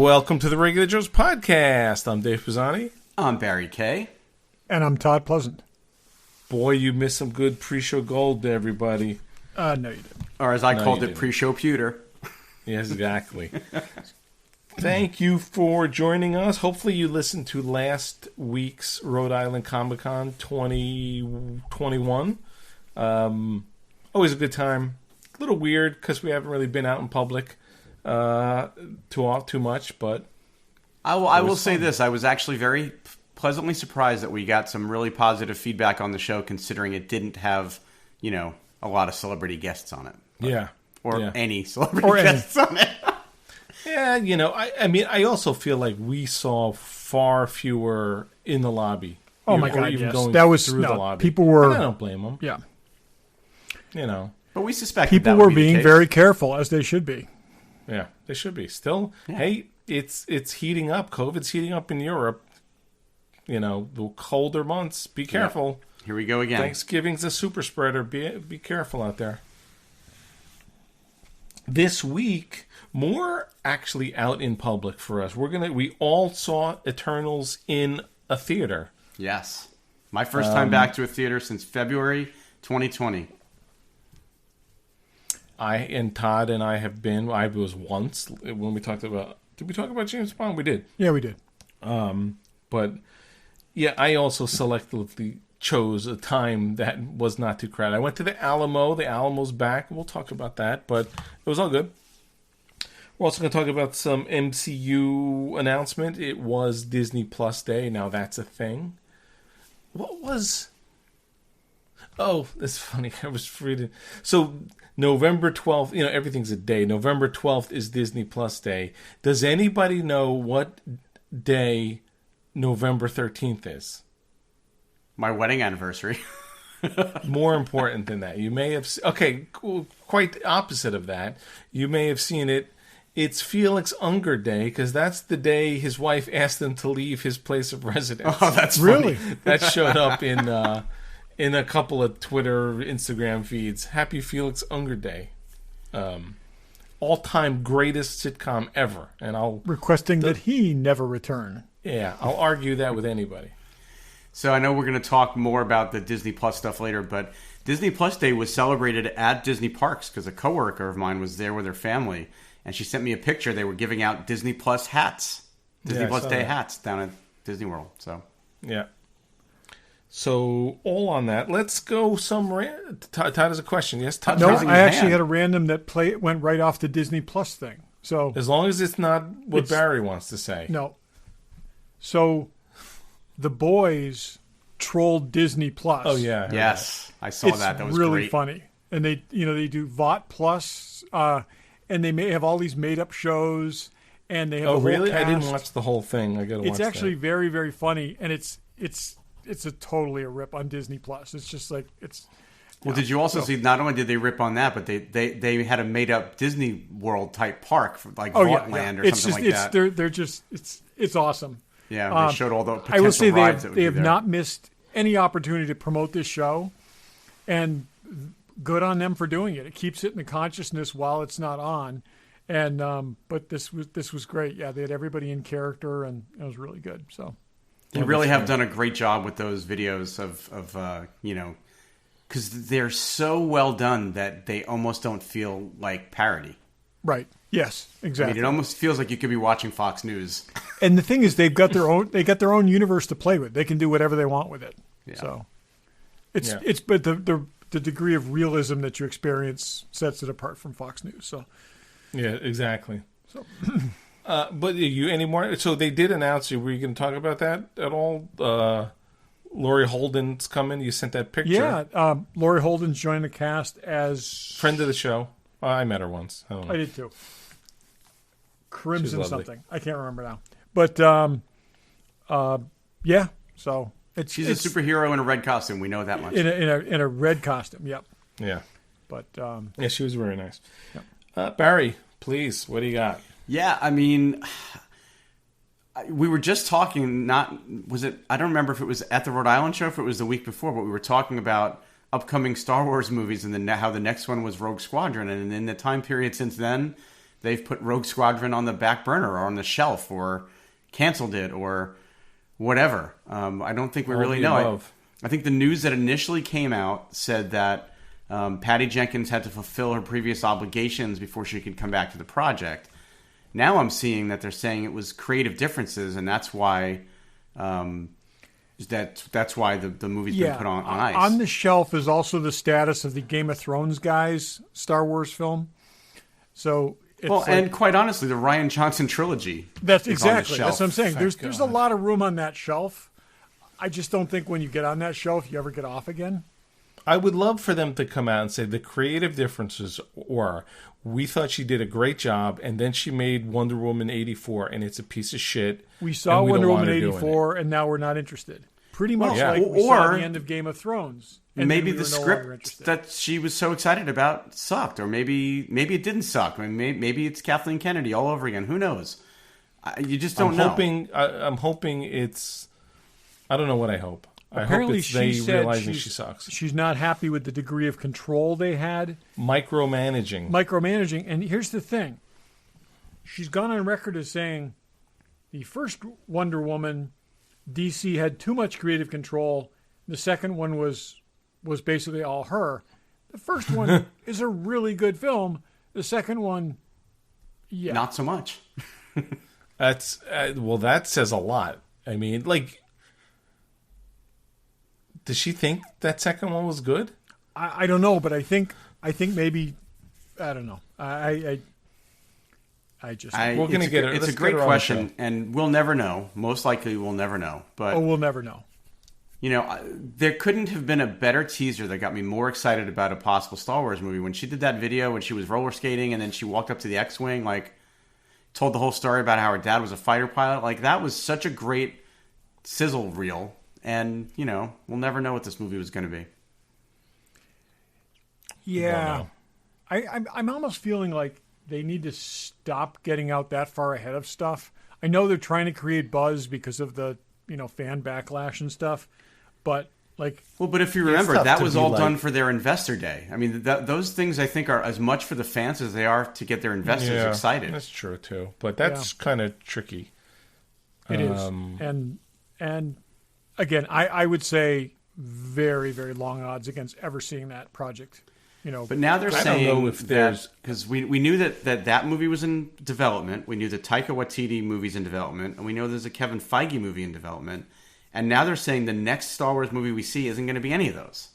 Welcome to the Regular Joe's Podcast. I'm Dave Pisani. I'm Barry Kay. And I'm Todd Pleasant. Boy, you missed some good pre-show gold, everybody. No, you didn't. Or as I called it, pre-show pewter. Yes, exactly. Thank you for joining us. Hopefully you listened to last week's Rhode Island Comic Con 2021. Always a good time. A little weird because we haven't really been out in public too much, but I will say this. I was actually very pleasantly surprised that we got some really positive feedback on the show, considering it didn't have, a lot of celebrity guests on it. Yeah. Any celebrity guests on it. Yeah, I mean, I also feel like we saw far fewer in the lobby. Oh my God, even yes. going That was through the lobby. People were. And I don't blame them. Yeah. But we suspect people were being very careful, as they should be. Yeah, they should be. Still, hey, it's heating up. COVID's heating up in Europe. The colder months. Be careful. Yeah. Here we go again. Thanksgiving's a super spreader. Be careful out there. This week, more actually out in public for us. We all saw Eternals in a theater. Yes. My first time back to a theater since February 2020. Todd and I have been. I was once when we talked about. Did we talk about James Bond? We did. Yeah, we did. But yeah, I also selectively chose a time that was not too crowded. I went to the Alamo. The Alamo's back. We'll talk about that, but it was all good. We're also going to talk about some MCU announcement. It was Disney Plus Day. Now that's a thing. What was? Oh, that's funny. I was reading. So November 12th, everything's a day. November 12th is Disney Plus Day. Does anybody know what day November 13th is? My wedding anniversary. More important than that. You may have... Okay, cool, quite opposite of that. You may have seen it. It's Felix Unger Day, because that's the day his wife asked him to leave his place of residence. Oh, that's really funny. That showed up in a couple of Twitter, Instagram feeds. Happy Felix Unger Day. All-time greatest sitcom ever. And I'll... Requesting that he never return. Yeah, I'll argue that with anybody. So I know we're going to talk more about the Disney Plus stuff later, but Disney Plus Day was celebrated at Disney Parks because a coworker of mine was there with her family, and she sent me a picture. They were giving out Disney Plus hats, Disney Plus Day hats down at Disney World. So yeah. So all on that. Let's go some. Todd has a question. Yes, Todd. No, I actually had a random that went right off the Disney Plus thing. So as long as it's not what Barry wants to say. No. So the boys trolled Disney Plus. Oh yeah. Yes, I saw that. That was really great. funny. And they do VOT Plus, and they may have all these made up shows, and they have. Oh the whole really? cast. I didn't watch the whole thing. I got to watch. It's actually very, very funny, and it's a totally a rip on Disney Plus. It's just like it's. Well, did you also see? Not only did they rip on that, but they had a made up Disney World type park, like Vaughtland or something like that. They're just it's awesome. Yeah, they showed all the potential I will say they have not missed any opportunity to promote this show, and good on them for doing it. It keeps it in the consciousness while it's not on, and but this was great. Yeah, they had everybody in character, and it was really good. So they really have done a great job with those videos of because they're so well done that they almost don't feel like parody. Right. Yes, exactly. I mean, it almost feels like you could be watching Fox News. And the thing is, they've got their own universe to play with. They can do whatever they want with it. Yeah. So but the degree of realism that you experience sets it apart from Fox News. So yeah, exactly. So, but you any more? So they did announce. Were you going to talk about that at all? Laurie Holden's coming. You sent that picture. Yeah, Laurie Holden's joining the cast as friend of the show. I met her once. I don't know. I did too. Crimson something. I can't remember now. But yeah. So she's a superhero in a red costume. We know that much. In a red costume. Yep. Yeah. But yeah, she was very nice. Yep. Barry, please, what do you got? Yeah, I mean, we were just talking. I don't remember if it was at the Rhode Island show, if it was the week before, but we were talking about upcoming Star Wars movies and how the next one was Rogue Squadron, and in the time period since then, they've put Rogue Squadron on the back burner or on the shelf or canceled it or whatever. I don't think we really know. I think the news that initially came out said that Patty Jenkins had to fulfill her previous obligations before she could come back to the project. Now I'm seeing that they're saying it was creative differences, and that's why that's why the movie's been put on ice. On the shelf is also the status of the Game of Thrones guys' Star Wars film. So it's and quite honestly, the Rian Johnson trilogy. That's exactly. That's what I'm saying. There's a lot of room on that shelf. I just don't think when you get on that shelf, you ever get off again. I would love for them to come out and say the creative differences were, we thought she did a great job, and then she made Wonder Woman 84, and it's a piece of shit. We saw Wonder Woman 84, and now we're not interested. Pretty much like we saw the end of Game of Thrones. And maybe the script that she was so excited about sucked, or maybe it didn't suck. I mean, maybe it's Kathleen Kennedy all over again. Who knows? You just don't know. I'm hoping it's... I don't know what I hope. Apparently, I hope it's they realizing she sucks. She's not happy with the degree of control they had. Micromanaging. And here's the thing. She's gone on record as saying the first Wonder Woman, DC had too much creative control. The second one was basically all her. The first one is a really good film. The second one, not so much. That's that says a lot. I mean, like... Does she think that second one was good? I don't know, but I think maybe I don't know. We're going to get it. It's a great question, and we'll never know. Most likely, we'll never know. But we'll never know. You know, there couldn't have been a better teaser that got me more excited about a possible Star Wars movie. When she did that video, when she was roller skating, and then she walked up to the X-wing, like told the whole story about how her dad was a fighter pilot. Like that was such a great sizzle reel. And, you know, we'll never know what this movie was going to be. Yeah. I'm almost feeling like they need to stop getting out that far ahead of stuff. I know they're trying to create buzz because of the, fan backlash and stuff. But, like... Well, but if you remember, that was all done for their investor day. I mean, those things, I think, are as much for the fans as they are to get their investors excited. That's true, too. But that's kind of tricky. It is. And... Again, I would say very, very long odds against ever seeing that project. But now they're saying, I don't know if there's, because we knew that movie was in development. We knew the Taika Waititi movie's in development, and we know there's a Kevin Feige movie in development. And now they're saying the next Star Wars movie we see isn't going to be any of those.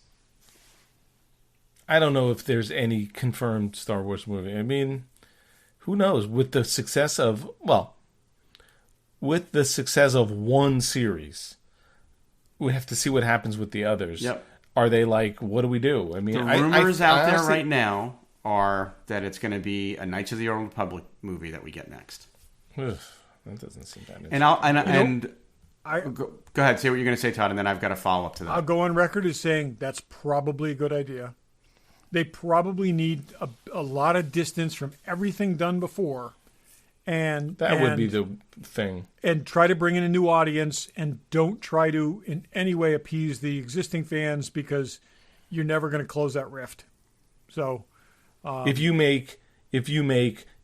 I don't know if there's any confirmed Star Wars movie. I mean, who knows? With the success of one series, we have to see what happens with the others. Yep. Are they like, what do we do? I mean, the rumors out there right now are that it's going to be a Knights of the Old Republic movie that we get next. That doesn't seem that interesting. Go ahead, say what you're going to say, Todd, and then I've got a follow up to that. I'll go on record as saying that's probably a good idea. They probably need a lot of distance from everything done before. And that would be the thing. And try to bring in a new audience, and don't try to in any way appease the existing fans, because you're never going to close that rift. So, if you make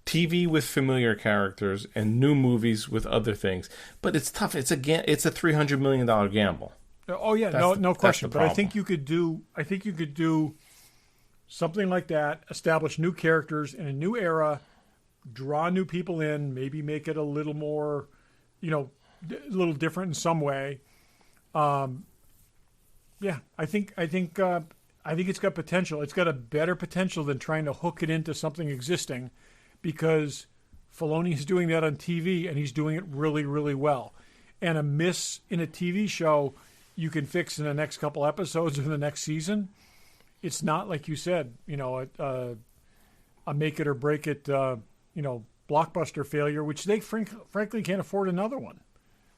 TV with familiar characters and new movies with other things, but it's tough. It's a $300 million gamble. Oh yeah, no question. But I think you could do something like that. Establish new characters in a new era. Draw new people in, maybe make it a little more, a little different in some way. I think it's got potential. It's got a better potential than trying to hook it into something existing, because Filoni's doing that on TV, and he's doing it really, really well. And a miss in a TV show you can fix in the next couple episodes or the next season. It's not like you said, a make it or break it. Blockbuster failure, which they frankly can't afford another one.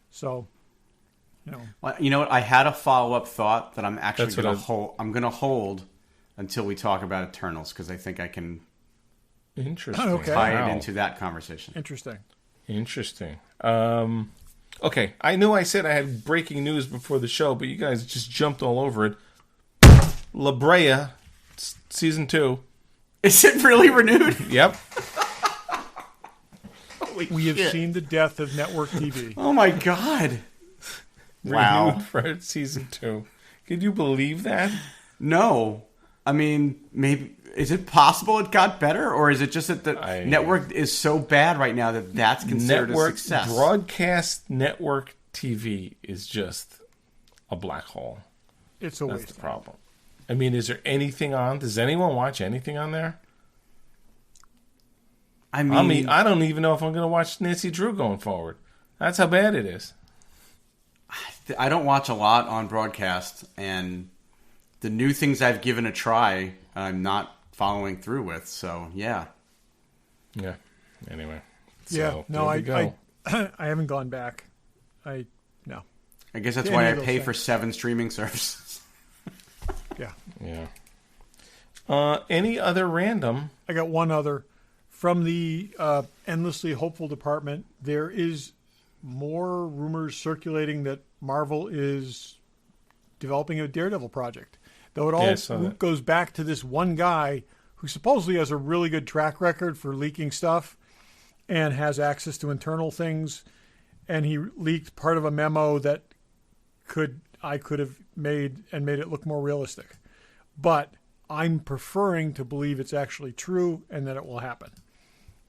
So, Well, you know what? I had a follow-up thought that I'm actually going to hold. I'm going to hold until we talk about Eternals, because I think I can tie it into that conversation. Interesting. Okay, I knew I said I had breaking news before the show, but you guys just jumped all over it. La Brea, season 2. Is it really renewed? Yep. We have seen the death of network TV. Oh my God! Wow. Renewed for season 2. Could you believe that? No, I mean, maybe is it possible it got better, or is it just that the network is so bad right now that that's considered a success? Broadcast network TV is just a black hole. It's a waste. That's the problem. I mean, is there anything on? Does anyone watch anything on there? I mean, I don't even know if I'm going to watch Nancy Drew going forward. That's how bad it is. I don't watch a lot on broadcast, and the new things I've given a try, I'm not following through with. So, yeah. Yeah. Anyway. Yeah. No, I haven't gone back. No. I guess that's why I pay for 7 streaming services. Yeah. Yeah. Any other random? I got one other. From the endlessly hopeful department, there is more rumors circulating that Marvel is developing a Daredevil project. Though it all goes back to this one guy who supposedly has a really good track record for leaking stuff and has access to internal things. And he leaked part of a memo that I could have made it look more realistic. But I'm preferring to believe it's actually true and that it will happen.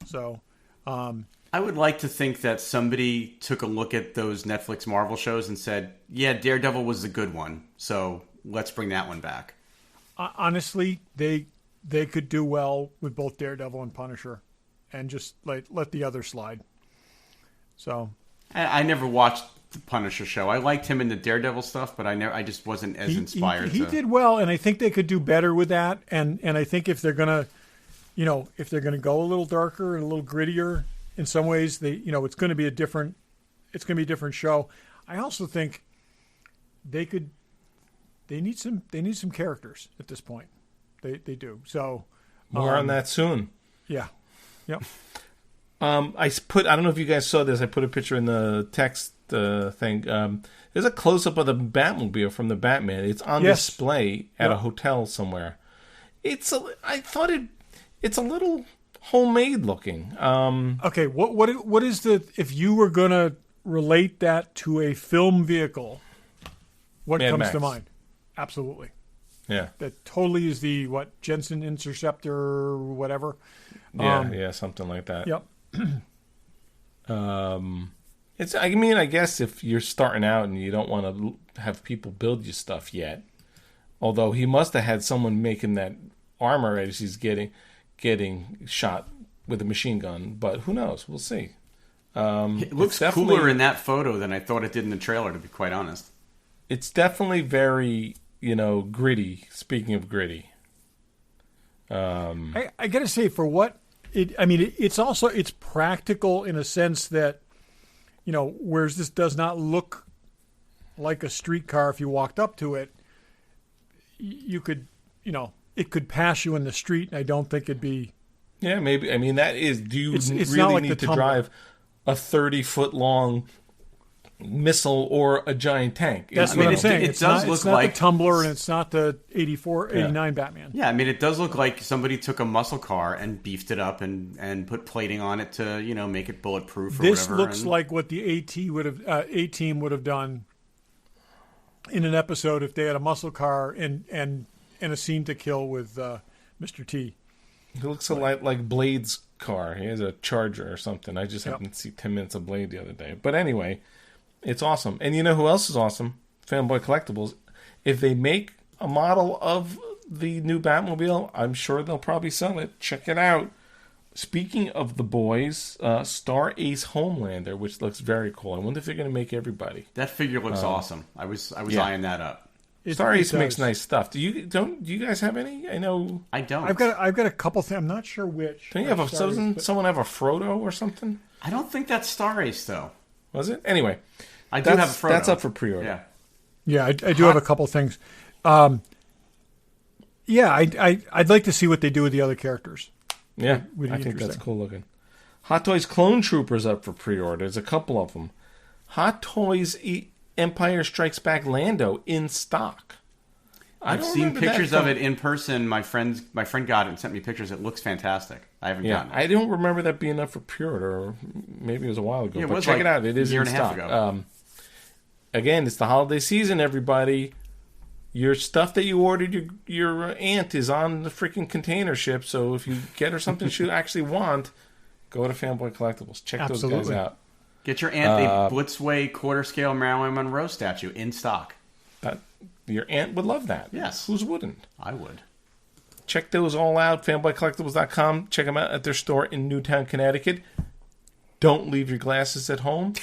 So, I would like to think that somebody took a look at those Netflix Marvel shows and said, yeah, Daredevil was the good one, so let's bring that one back. Honestly, they could do well with both Daredevil and Punisher and just let the other slide. So I never watched the Punisher show. I liked him in the Daredevil stuff, but I just wasn't as inspired. He did well, and I think they could do better with that. And I think if they're gonna go a little darker and a little grittier in some ways, it's going to be a different show. I also think they need some characters at this point. They do. So more on that soon. Yeah. Yep. I don't know if you guys saw this. I put a picture in the text thing. There's a close up of the Batmobile from the Batman. It's on display at a hotel somewhere. It's a little homemade looking. Okay, what is if you were gonna relate that to a film vehicle, what Mad comes Max. to mind? Absolutely. Yeah. That totally is the Jensen Interceptor or whatever. Yeah, something like that. Yep. I guess if you're starting out and you don't want to have people build you stuff yet, although he must have had someone making that armor as he's getting shot with a machine gun, but who knows? We'll see. It looks cooler in that photo than I thought it did in the trailer, to be quite honest. It's definitely very, gritty. Speaking of gritty. I got to say, for what it's practical in a sense that, whereas this does not look like a streetcar if you walked up to it, you could, it could pass you in the street, and I don't think it'd be... Yeah, maybe. I mean, that is... Do you it's really like need to drive a 30-foot-long missile or a giant tank? That's what I'm saying. It does look like... the Tumbler, and it's not the 89 Batman. Yeah, I mean, it does look like somebody took a muscle car and beefed it up and put plating on it to, make it bulletproof or whatever. This looks like what the A-Team would have done in an episode if they had a muscle car and a scene to kill with Mr. T. It looks a lot like Blade's car. He has a Charger or something. I just happened to see 10 minutes of Blade the other day. But anyway, it's awesome. And you know who else is awesome? Fanboy Collectibles. If they make a model of the new Batmobile, I'm sure they'll probably sell it. Check it out. Speaking of the boys, Star Ace Homelander, which looks very cool. I wonder if they're going to make everybody. That figure looks awesome. I was eyeing that up. Star Ace makes nice stuff. Do you guys have any? I know I don't. I've got a couple things. I'm not sure which. Don't you have someone have a Frodo or something? I don't think that's Star Ace though. Was it? Anyway, I do have a Frodo. That's up for pre-order. Yeah, I do have a couple things. I'd like to see what they do with the other characters. Yeah, I think that's cool looking. Hot Toys Clone Troopers up for pre-order. There's a couple of them. Hot Toys Empire Strikes Back Lando in stock. I've seen pictures of it in person. My friend got it and sent me pictures. It looks fantastic. I haven't gotten it. I don't remember that being up for pre-order, or maybe it was a while ago. Yeah, but check it out. It is in stock. Again, it's the holiday season, everybody. Your stuff that you ordered, your aunt is on the freaking container ship. So if you get her something she actually want, go to Fanboy Collectibles. Check those guys out. Get your aunt a Blitzway quarter scale Marilyn Monroe statue in stock. Your aunt would love that. Yes. Who wouldn't? I would. Check those all out. FanboyCollectibles.com. Check them out at their store in Newtown, Connecticut. Don't leave your glasses at home.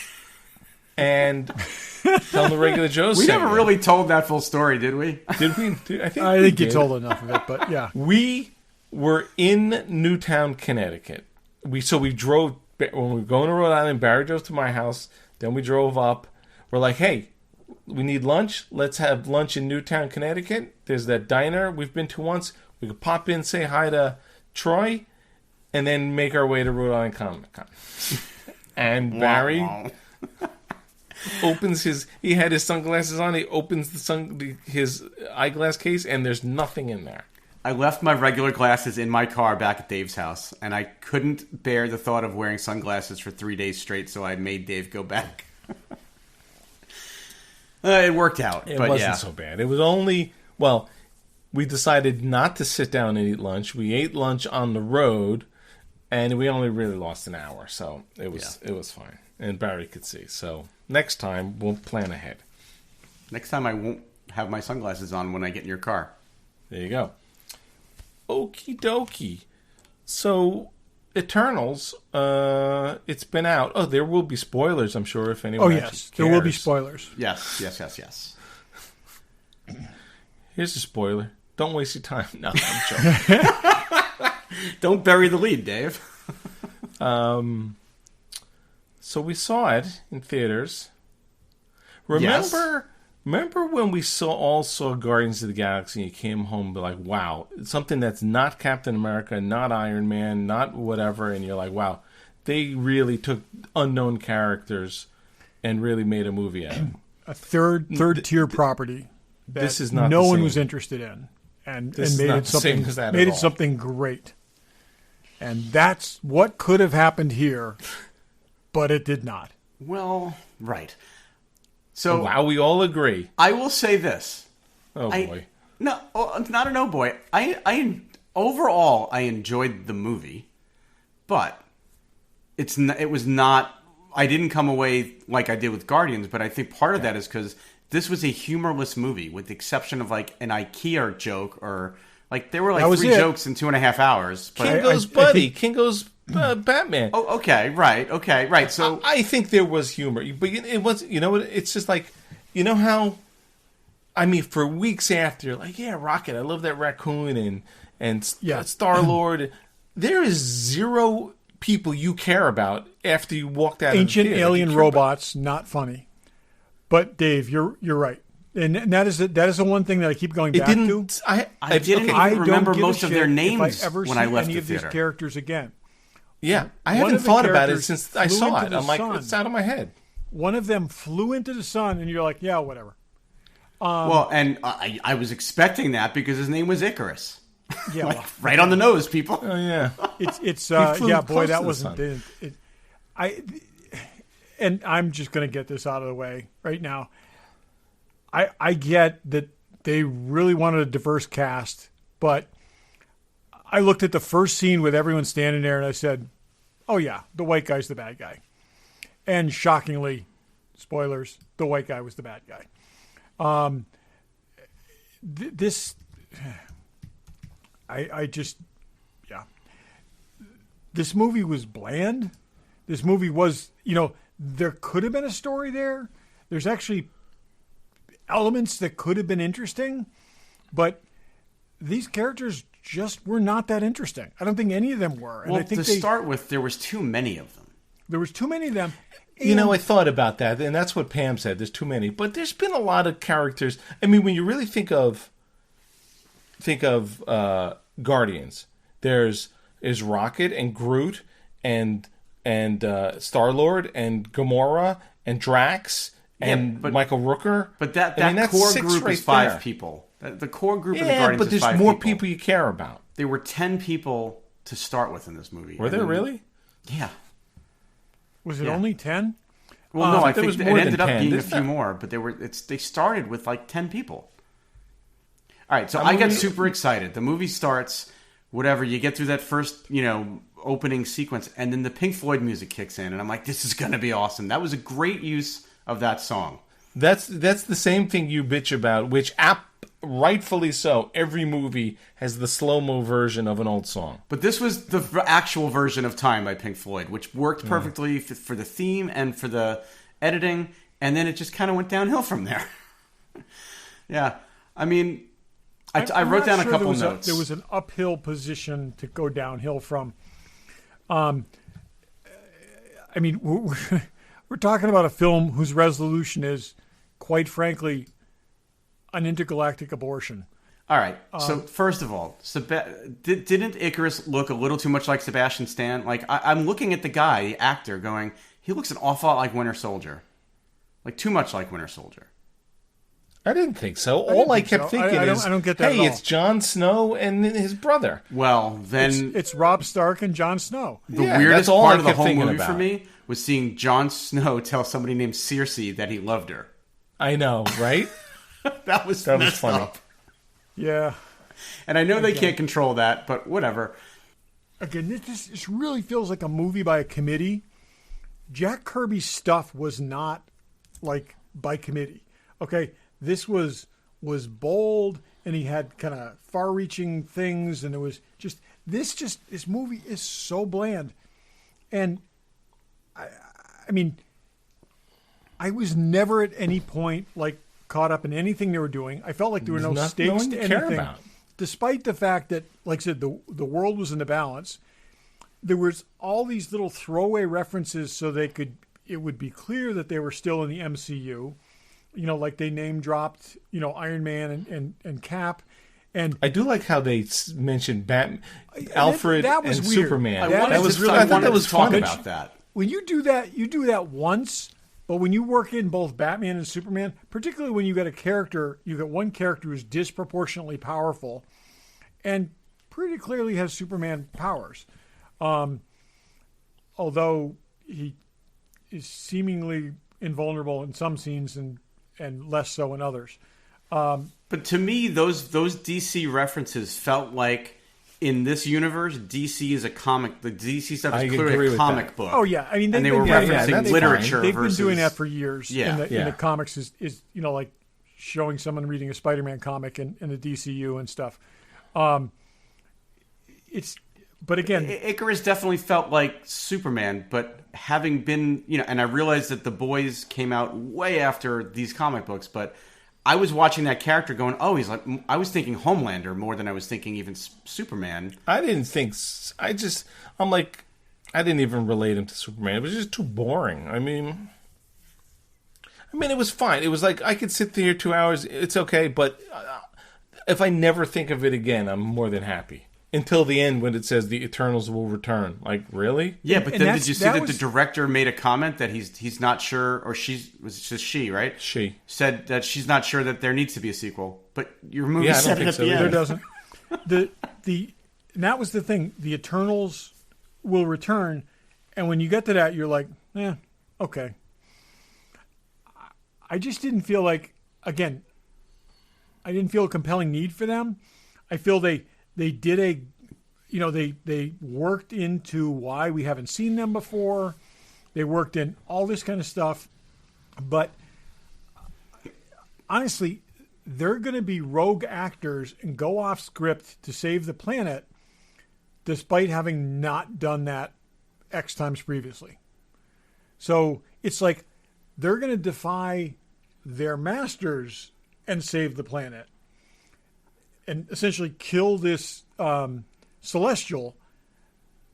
And tell the regular Joes. We never really told that full story, did we? Did we? I think you told enough of it, but yeah. We were in Newtown, Connecticut. We drove, when we were going to Rhode Island, Barry drove to my house. Then we drove up. We're like, hey, we need lunch. Let's have lunch in Newtown, Connecticut. There's that diner we've been to once. We could pop in, say hi to Troy, and then make our way to Rhode Island Comic Con. And Barry opens he had his sunglasses on. He opens his eyeglass case, and there's nothing in there. I left my regular glasses in my car back at Dave's house, and I couldn't bear the thought of wearing sunglasses for 3 days straight, so I made Dave go back. It worked out. It wasn't so bad. It was only, we decided not to sit down and eat lunch. We ate lunch on the road, and we only really lost an hour, so it was fine. And Barry could see. So next time, we'll plan ahead. Next time I won't have my sunglasses on when I get in your car. There you go. Okie dokie. So, Eternals, it's been out. Oh, there will be spoilers, I'm sure, if anyone cares. There will be spoilers. Yes. Here's a spoiler. Don't waste your time. No, I'm joking. Don't bury the lead, Dave. So we saw it in theaters. Remember when we all saw Guardians of the Galaxy and you came home and be like, wow, something that's not Captain America, not Iron Man, not whatever, and you're like, wow, they really took unknown characters and really made a movie out of them. A third tier property that this is not no one was interested in, and made it something great. And that's what could have happened here, but it did not. Well, right. So wow, we all agree. I will say this. Oh boy. No, not a no boy. Overall I enjoyed the movie, but it was not. I didn't come away like I did with Guardians, but I think part of that is because this was a humorless movie, with the exception of like an IKEA joke, or like there were like 3 jokes in 2.5 hours. But King goes Buddy. King goes Batman. Oh, okay, right. So I think there was humor, but it was. You know what? It's just like, you know how. I mean, for weeks after, like, yeah, Rocket. I love that raccoon and Star-Lord. There is 0 people you care about after you walked out. Ancient of the alien robots, not funny. But Dave, you're right, and that is the one thing that I keep going back to. I didn't even remember most of their names when I left any the of theater. These characters again. Yeah, I haven't thought about it since I saw it. I'm like, it's out of my head. One of them flew into the sun, and you're like, yeah, whatever. Well, and I was expecting that because his name was Icarus. Yeah, like, right on the nose, people. Oh yeah, it's yeah, boy, that wasn't it. And I'm just going to get this out of the way right now. I get that they really wanted a diverse cast, but I looked at the first scene with everyone standing there and I said, oh yeah, the white guy's the bad guy. And shockingly, spoilers, the white guy was the bad guy. This movie was bland. This movie was, there could have been a story there. There's actually elements that could have been interesting, but these characters just were not that interesting. I don't think any of them were. And well, I think start with, there was too many of them. There was too many of them. I thought about that, and that's what Pam said. There's too many, but there's been a lot of characters. I mean, when you really think of Guardians, there's Rocket and Groot and Star-Lord and Gamora and Drax and Michael Rooker. But that that's core six group right is 5 there. people. The core group of the Yeah, Guardians but is there's 5 more people you care about. There were 10 people to start with in this movie. Were there really? Yeah. Was it only 10? Well, no, I there think was more it ended than up 10. being a There's few not- more, but they started with like 10 people. All right, so I got super excited. The movie starts, whatever, you get through that first, opening sequence, and then the Pink Floyd music kicks in, and I'm like, this is going to be awesome. That was a great use of that song. That's the same thing you bitch about, which rightfully so. Every movie has the slow-mo version of an old song. But this was the actual version of Time by Pink Floyd, which worked perfectly for the theme and for the editing, and then it just kind of went downhill from there. Yeah, I mean, I wrote down a couple notes. There was an uphill position to go downhill from. I mean, we're talking about a film whose resolution is, quite frankly, an intergalactic abortion. All right. So first of all, didn't Icarus look a little too much like Sebastian Stan? Like I'm looking at the guy, the actor, going, he looks an awful lot like Winter Soldier, like too much like Winter Soldier. I didn't think so. All I kept thinking is, I don't get that hey, at all. it's Jon Snow and his brother. Well, then It's Robb Stark and Jon Snow. the Yeah, weirdest that's all part I of the kept whole thinking movie for about. me was seeing Jon Snow tell somebody named Cersei that he loved her. I know, right? That was was funny. up. Yeah. And I know they can't control that, but whatever. Again, this really feels like a movie by a committee. Jack Kirby's stuff was not like by committee. Okay, this was bold, and he had kind of far-reaching things, and it was this movie is so bland. And I mean, I was never at any point like caught up in anything they were doing. I felt like there were no stakes to care anything, about. despite the fact that, like I said, the world was in the balance. There was all these little throwaway references so it would be clear that they were still in the MCU. Like they name dropped, Iron Man and Cap. And I do like how they mentioned Alfred that was and weird. Superman. I That was really. I thought that was talk fun. about that. When you do that once. But when you work in both Batman and Superman, particularly when you got one character who's disproportionately powerful, and pretty clearly has Superman powers, although he is seemingly invulnerable in some scenes and less so in others. But to me, those DC references felt like in this universe, DC is a comic. The DC stuff I is agree clearly a with comic that. book. Oh yeah, I mean and they were doing referencing that. literature. They've been versus, doing that for years. Yeah. In the comics is like showing someone reading a Spider-Man comic in the DCU and stuff. But again, Icarus definitely felt like Superman, but having been, and I realized that The Boys came out way after these comic books, but I was watching that character going, oh, he's like, I was thinking Homelander more than I was thinking even Superman. I didn't think. I'm like, I didn't even relate him to Superman. It was just too boring. I mean, it was fine. It was like I could sit there 2 hours. It's okay, but if I never think of it again, I'm more than happy. Until the end when it says the Eternals will return. Like, really? Yeah, but And then did you see that the director made a comment that he's not sure, or she, right? She said that she's not sure that there needs to be a sequel. But your movie I don't said think it at so the either. there end. doesn't. And that was the thing. The Eternals will return, and when you get to that, you're like, okay. I just didn't feel like, again, I didn't feel a compelling need for them. I feel they did they worked into why we haven't seen them before. They worked in all this kind of stuff. But honestly, they're going to be rogue actors and go off script to save the planet despite having not done that X times previously. So it's like they're going to defy their masters and save the planet and essentially kill this Celestial,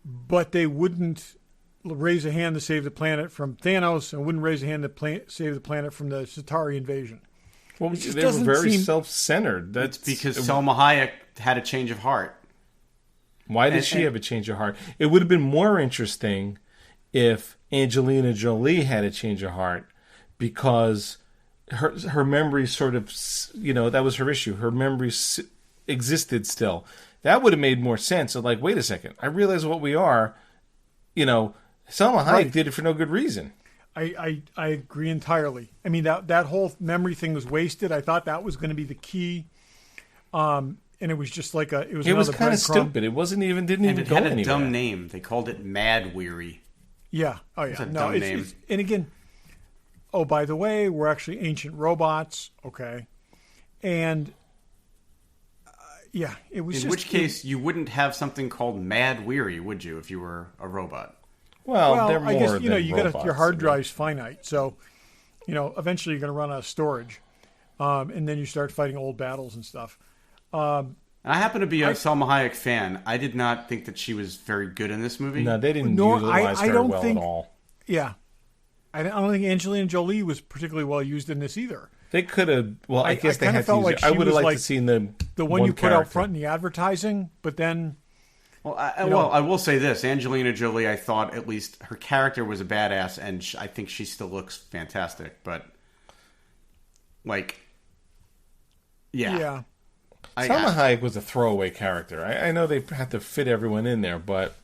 but they wouldn't raise a hand to save the planet from Thanos and wouldn't raise a hand to save the planet from the Chitauri invasion. Well, they were very self-centered. That's because Selma Hayek had a change of heart. Why did she have a change of heart? It would have been more interesting if Angelina Jolie had a change of heart, because her memory sort of, that was her issue. Her memory existed still. That would have made more sense. So like, wait a second, I realize what we are. Salma Hayek did it for no good reason. I agree entirely. I mean, that whole memory thing was wasted. I thought that was going to be the key. And it was just like it was kind of stupid. It wasn't even, didn't even go anywhere. It had a dumb name. They called it Mad Weary. Yeah. Oh, yeah. It's a dumb name. And again, oh, by the way, we're actually ancient robots. Okay. And, it was In which case, you wouldn't have something called Mad Weary, would you, if you were a robot? Well, they're more I guess, than you robots, got your hard drive's finite. So, eventually you're going to run out of storage. And then you start fighting old battles and stuff. I happen to be a Salma Hayek fan. I did not think that she was very good in this movie. No, they didn't utilize her well at all. Yeah. I don't think Angelina Jolie was particularly well used in this either. They could have. Well, I guess they had to use like I would have liked like to seen the one you put out front in the advertising, but then. Well, I will say this: Angelina Jolie, I thought at least her character was a badass, and I think she still looks fantastic. But, yeah. Salma Hayek was a throwaway character. I know they had to fit everyone in there, but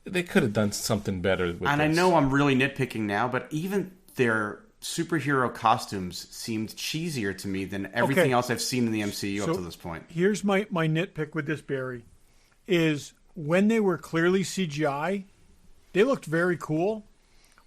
they could have done something better with And this. I know I'm really nitpicking now, but even their superhero costumes seemed cheesier to me than everything else I've seen in the MCU up to this point. Here's my nitpick with this, Barry, is when they were clearly CGI, they looked very cool,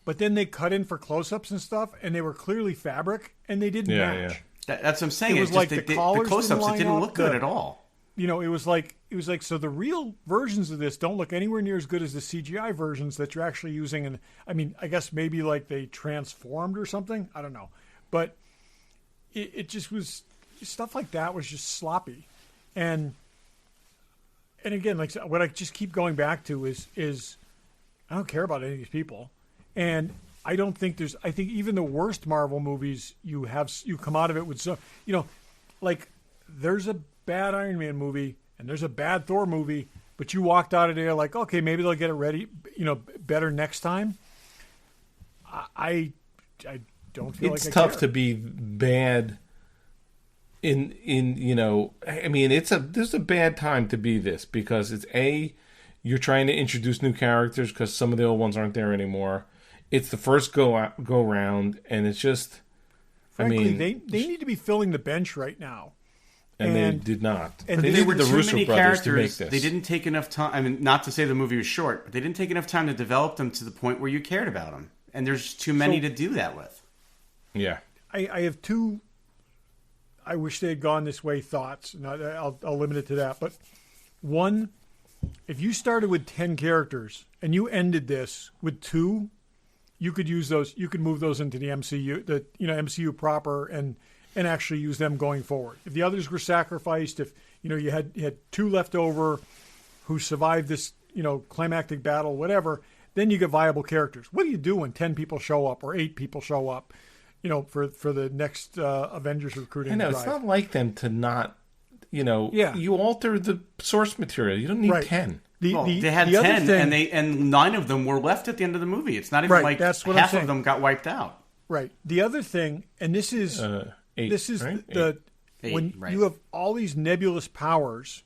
but then they cut in for close-ups and stuff, and they were clearly fabric, and they didn't match. Yeah. That's what I'm saying. It was like the close-ups, it didn't look good at all. It was like so the real versions of this don't look anywhere near as good as the CGI versions that you're actually using. And I mean, I guess maybe like they transformed or something. I don't know, but it just was stuff like that was just sloppy. And again, like what I just keep going back to is I don't care about any of these people, and I don't think I think even the worst Marvel movies you come out of it with so like there's a bad Iron Man movie and there's a bad Thor movie, but you walked out of there like, okay, maybe they'll get it ready, better next time. I don't feel it's like tough to be bad in I mean there's a bad time to be this because it's you're trying to introduce new characters because some of the old ones aren't there anymore. It's the first go round, and it's just. Frankly, they need to be filling the bench right now, and they did not. And they were the too Russo many brothers characters. to make this. They didn't take enough time. I mean, not to say the movie was short, but they didn't take enough time to develop them to the point where you cared about them. And there's too many to do that with. Yeah, I have two. I wish they had gone this way. Thoughts, and I'll limit it to that. But one, if you started with 10 characters and you ended this with 2. You could use those. You could move those into the MCU, MCU proper, and actually use them going forward. If the others were sacrificed, if you had 2 left over, who survived this climactic battle, whatever, then you get viable characters. What do you do when 10 people show up or 8 people show up, for the next Avengers recruiting? I know drive? it's not like them to not, Yeah. You alter the source material. You don't need 10. They had 10, and 9 of them were left at the end of the movie. It's not even like that's what half of them got wiped out. Right. The other thing, and this is 8. This is right? when right. you have all these nebulous powers,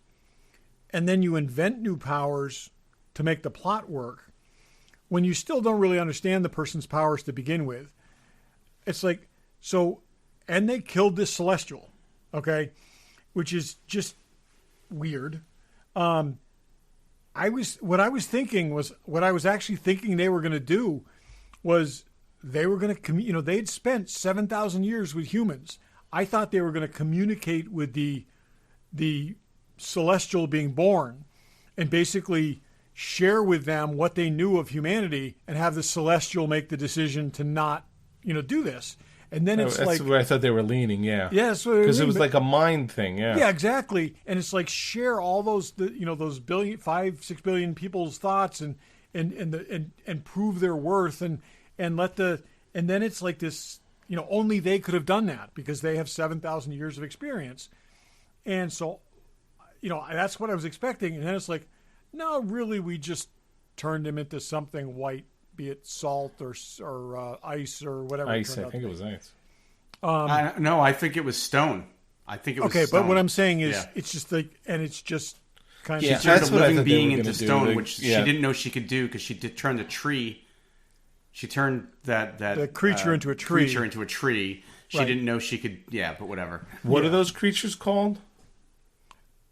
and then you invent new powers to make the plot work. When you still don't really understand the person's powers to begin with, it's like and they killed this Celestial, okay, which is just weird. What I was actually thinking they were going to do was they were going to, they'd spent 7,000 years with humans. I thought they were going to communicate with the Celestial being born and basically share with them what they knew of humanity and have the Celestial make the decision to not, do this. And then it's that's where I thought they were leaning, yeah. Yeah, because it was like a mind thing, yeah. Yeah, exactly. And it's like share all those, those 5-6 billion people's thoughts and prove their worth and then it's like this, only they could have done that because they have 7,000 years of experience. And so, that's what I was expecting. And then it's like, no, really, we just turned him into something white be it salt or ice or whatever. Ice, I think it was ice. No, I think it was stone. I think it was okay, stone. but what I'm saying is, Yeah. it's just like, and it's just kind Yeah, of She turned that's a what I living thought they being were into gonna do. stone, which Yeah. she didn't know she could do because she turned a tree. She turned the creature into a tree. Creature into a tree. She Right. didn't know she could. Yeah, but whatever. What are those creatures called?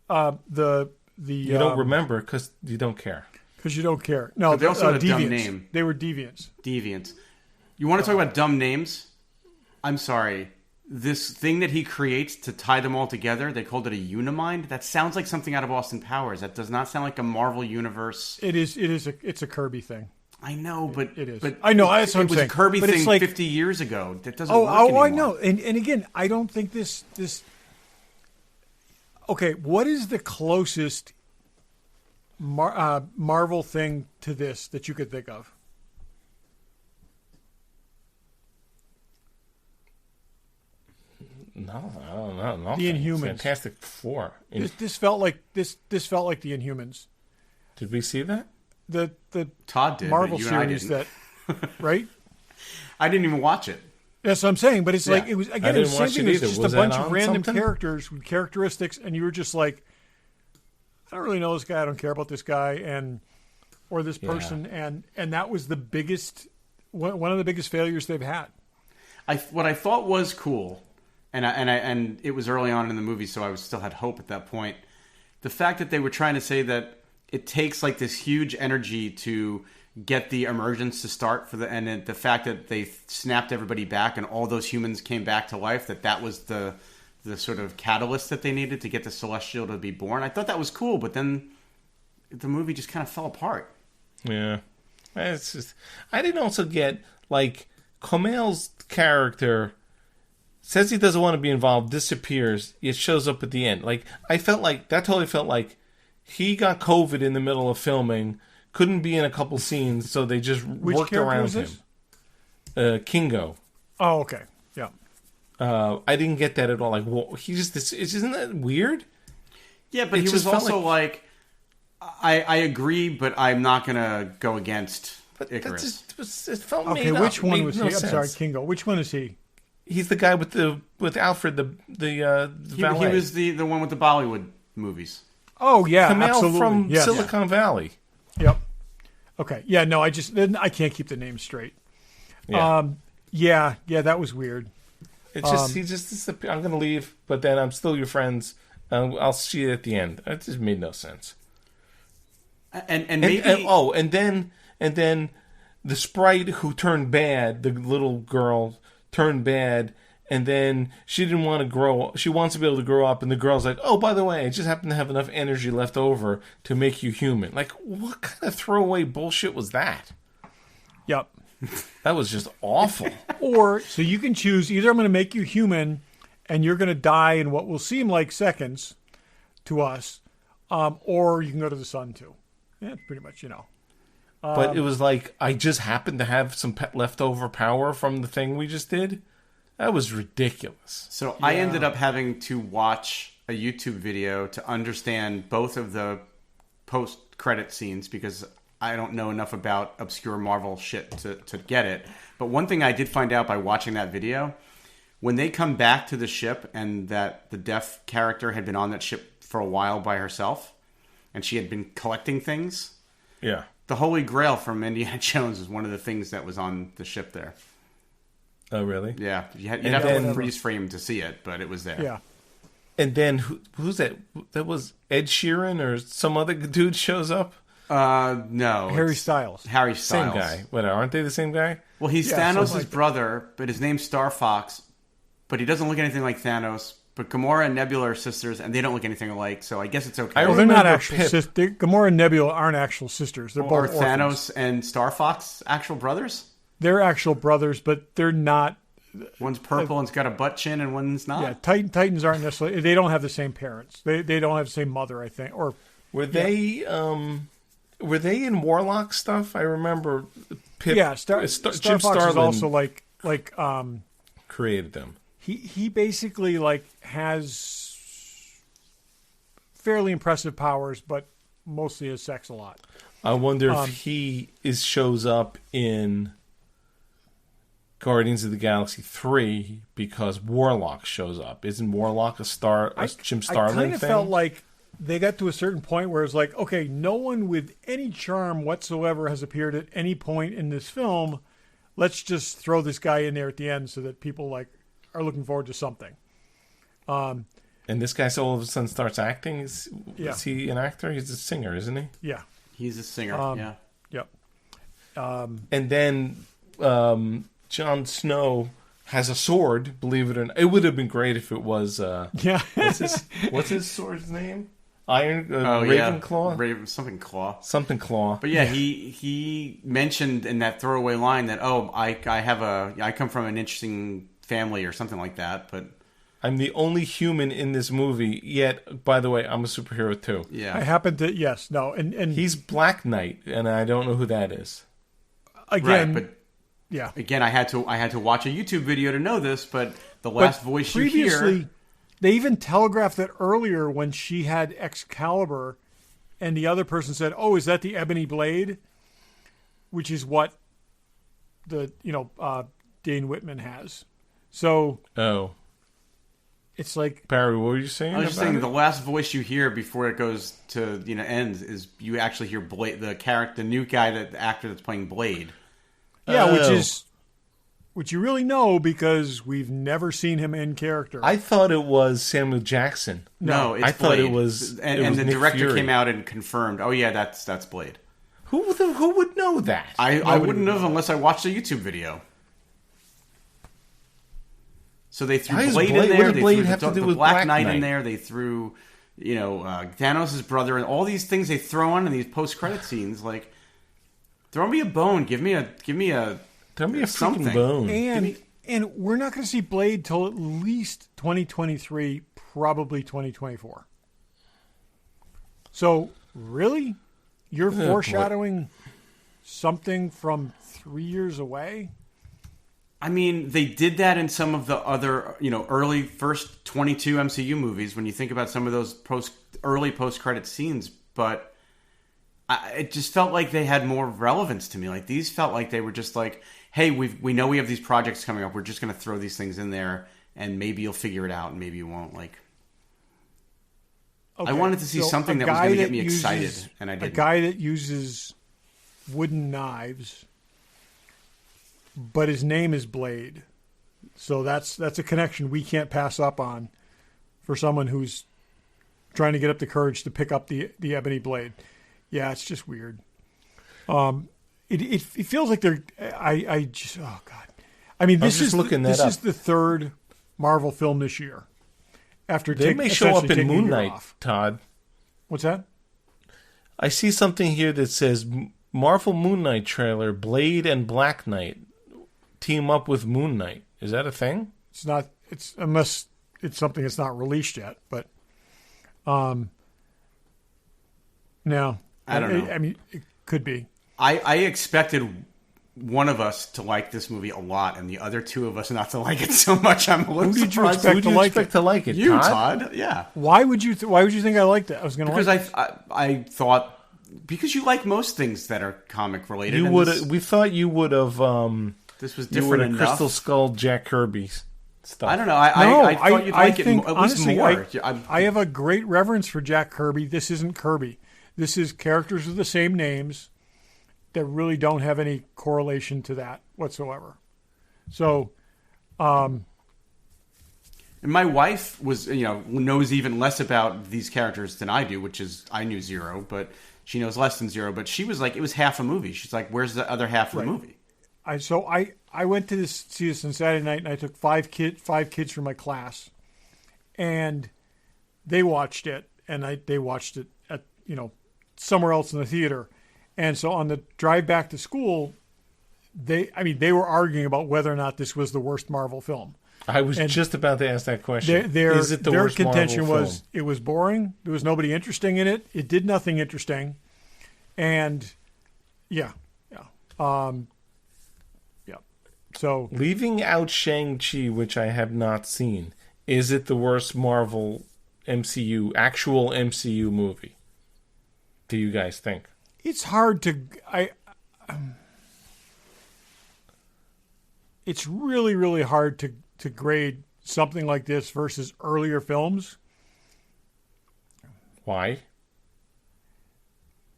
the You don't remember because you don't care. because you don't care. No, But they also had a dumb deviants. name. They were deviants. Deviants. You want to talk about dumb names? I'm sorry. This thing that he creates to tie them all together, they called it a Unimind. That sounds like something out of Austin Powers. That does not sound like a Marvel Universe. It's a Kirby thing. I know, but It is. But I know, that's what I'm it was saying. a Kirby But it's thing like- 50 years ago. That doesn't Oh, work anymore. I know. And again, I don't think this. Okay, what is the closest Marvel thing to this that you could think of? No, I don't know. Nothing. The Inhumans. Fantastic Four. This felt like this felt like the Inhumans. Did we see that? The Todd did, Marvel but you and I series didn't. that right? I didn't even watch it. That's what I'm saying. But it's like Yeah. it was I again. It was didn't the watch same it thing. It was either. just Was a that bunch of on random something? characters with characteristics, and you were just like, I don't really know this guy. I don't care about this guy, or this Yeah. person, and that was the biggest one of the biggest failures they've had. What I thought was cool, and it was early on in the movie, so I still had hope at that point. The fact that they were trying to say that it takes like this huge energy to get the emergence to start and then the fact that they snapped everybody back and all those humans came back to life, that was the sort of catalyst that they needed to get the Celestial to be born. I thought that was cool, but then the movie just kind of fell apart. Yeah. It's just, I didn't also get, like, Kumail's character says he doesn't want to be involved, disappears, it shows up at the end. Like, that totally felt like he got COVID in the middle of filming, couldn't be in a couple scenes, so they just Which worked character around was him. this? Kingo. Oh, okay, yeah. Uh, I didn't get that at all. Like, well, isn't that weird? Yeah, but It he was just felt also like I agree, but I'm not going to go against But Icarus. it felt Okay, made up. which It one made was no he? I'm sorry, sense. Kingo. Which one is he? He's the guy with Alfred, the He valet. was the one with the Bollywood movies. Oh yeah, Kumail absolutely. from Yes. Silicon Valley. Yep. Okay. Yeah. No, I can't keep the names straight. Yeah. Yeah. That was weird. It's just he just disappeared. I'm gonna leave, but then I'm still your friends. I'll see you at the end. It just made no sense. And maybe And then the sprite who turned bad, the little girl turned bad, and then she didn't want to grow. She wants to be able to grow up, and the girl's like, "Oh, by the way, I just happen to have enough energy left over to make you human." Like, what kind of throwaway bullshit was that? Yep. That was just awful. Or so you can choose either I'm going to make you human, and you're going to die in what will seem like seconds to us, or you can go to the sun too. Yeah, pretty much, But it was like, I just happened to have some leftover power from the thing we just did. That was ridiculous. So I ended up having to watch a YouTube video to understand both of the post-credit scenes because I don't know enough about obscure Marvel shit to get it. But one thing I did find out by watching that video, when they come back to the ship and that the deaf character had been on that ship for a while by herself and she had been collecting things, Yeah. the Holy Grail from Indiana Jones is one of the things that was on the ship there. Oh, really? Yeah, you'd have then- to freeze frame to see it, but it was there. Yeah. And then who's that? That was Ed Sheeran or some other dude shows up? No. Harry it's Styles. Harry Styles. Same guy. What, aren't they the same guy? Well, he's Yeah, Thanos' something like that. brother, but his name's Star Fox. But he doesn't look anything like Thanos. But Gamora and Nebula are sisters, and they don't look anything alike, so I guess it's okay. Well, they're not remember actual Pip. sisters. Gamora and Nebula aren't actual sisters. They're Or both orphans. Thanos and Star Fox actual brothers? They're actual brothers, but they're not. One's purple and's got a butt chin, and one's not. Yeah, Titans aren't necessarily. They don't have the same parents. They don't have the same mother, I think. Or Were they in Warlock stuff? I remember Pip. yeah, Star Jim Fox is Starlin also like created them. he basically like has fairly impressive powers, but mostly has sex a lot. I wonder if he shows up in Guardians of the Galaxy 3 because Warlock shows up. Isn't Warlock a Jim Starlin I kind of thing? felt like they got to a certain point where it's like, okay, no one with any charm whatsoever has appeared at any point in this film. Let's just throw this guy in there at the end so that people are looking forward to something. And this guy all of a sudden starts acting? Is he an actor? He's a singer, isn't he? Yeah. He's a singer, yeah. Yep. And then Jon Snow has a sword, believe it or not. It would have been great if it was... what's his sword's name? Ravenclaw? Something Claw. But yeah, he mentioned in that throwaway line that, I come from an interesting family or something like that, but... I'm the only human in this movie, yet, by the way, I'm a superhero too. Yeah. I happen to, yes, no, and he's Black Knight, and I don't know who that is. Again, right, but yeah. Again, I had to watch a YouTube video to know this, but the last voice you hear... They even telegraphed that earlier when she had Excalibur, and the other person said, "Oh, is that the Ebony Blade?" Which is what the Dane Whitman has. So, it's like Barry. What were you saying? I was just saying the last voice you hear before it goes to ends is you actually hear Blade, the new guy, the actor that's playing Blade. Yeah, which you really know because we've never seen him in character. I thought it was Samuel Jackson. No, it's I thought Blade. it was, and the Nick director Fury. came out and confirmed. Oh yeah, that's Blade. Who would know that? I wouldn't have unless I watched a YouTube video. So they threw Blade in there. They threw the Black Knight in there. They threw, Thanos' brother and all these things they throw on in these post-credit scenes. Like, throw me a bone. Give me a something. Freaking bone. And we're not going to see Blade till at least 2023, probably 2024. So, really? You're foreshadowing something from 3 years away? I mean, they did that in some of the other, early first 22 MCU movies when you think about some of those early post-credit scenes, but it just felt like they had more relevance to me. Like, these felt like they were just like, hey, we know we have these projects coming up. We're just going to throw these things in there, and maybe you'll figure it out, and maybe you won't. Like, okay, I wanted to see something that was going to get me excited, and I didn't. A guy that uses wooden knives, but his name is Blade. So that's a connection we can't pass up on for someone who's trying to get up the courage to pick up the Ebony Blade. Yeah, it's just weird. It feels like they're. I just, oh God. I mean, this is the third Marvel film this year. After they may show up in Moon Knight, Todd. What's that? I see something here that says Marvel Moon Knight trailer. Blade and Black Knight team up with Moon Knight. Is that a thing? It's not. It's unless it's something that's not released yet. But, no. I don't know. I mean, it could be. I expected one of us to like this movie a lot, and the other two of us not to like it so much. I'm a little surprised. Who did you expect to like it? You, Todd? Yeah. Why would you think I liked it? I was going to because I thought because you like most things that are comic related. You would. We thought you would have. This was different enough. Crystal Skull Jack Kirby stuff. I don't know. I thought you'd like think, it at honestly, least more. I have a great reverence for Jack Kirby. This isn't Kirby. This is characters with the same names that really don't have any correlation to that whatsoever. So, and my wife was, knows even less about these characters than I do, which is I knew zero, but she knows less than zero. But she was like, it was half a movie. She's like, where's the other half of the movie? I went to see this on Saturday night, and I took five kids from my class, and they watched it, and they watched it at somewhere else in the theater. And so on the drive back to school, they were arguing about whether or not this was the worst Marvel film. I was just about to ask that question. Is it their contention was it was boring. There was nobody interesting in it. It did nothing interesting. And yeah. So leaving out Shang-Chi, which I have not seen, is it the worst Marvel actual MCU movie? Do you guys think? It's hard to it's really, really hard to grade something like this versus earlier films. Why?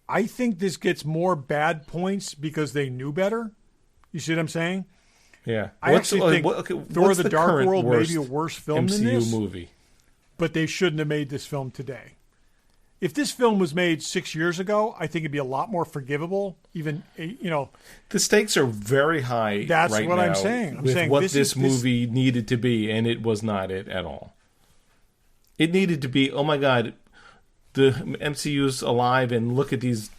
I think this gets more bad points because they knew better. You see what I'm saying? Yeah. I actually think Thor: The Dark World may be a worse film than this. MCU movie. But they shouldn't have made this film today. If this film was made 6 years ago, I think it'd be a lot more forgivable. Even, the stakes are very high. That's right what now I'm saying. I'm with saying what this movie needed to be, and it was not it at all. It needed to be, oh my God, the MCU's alive, and look at these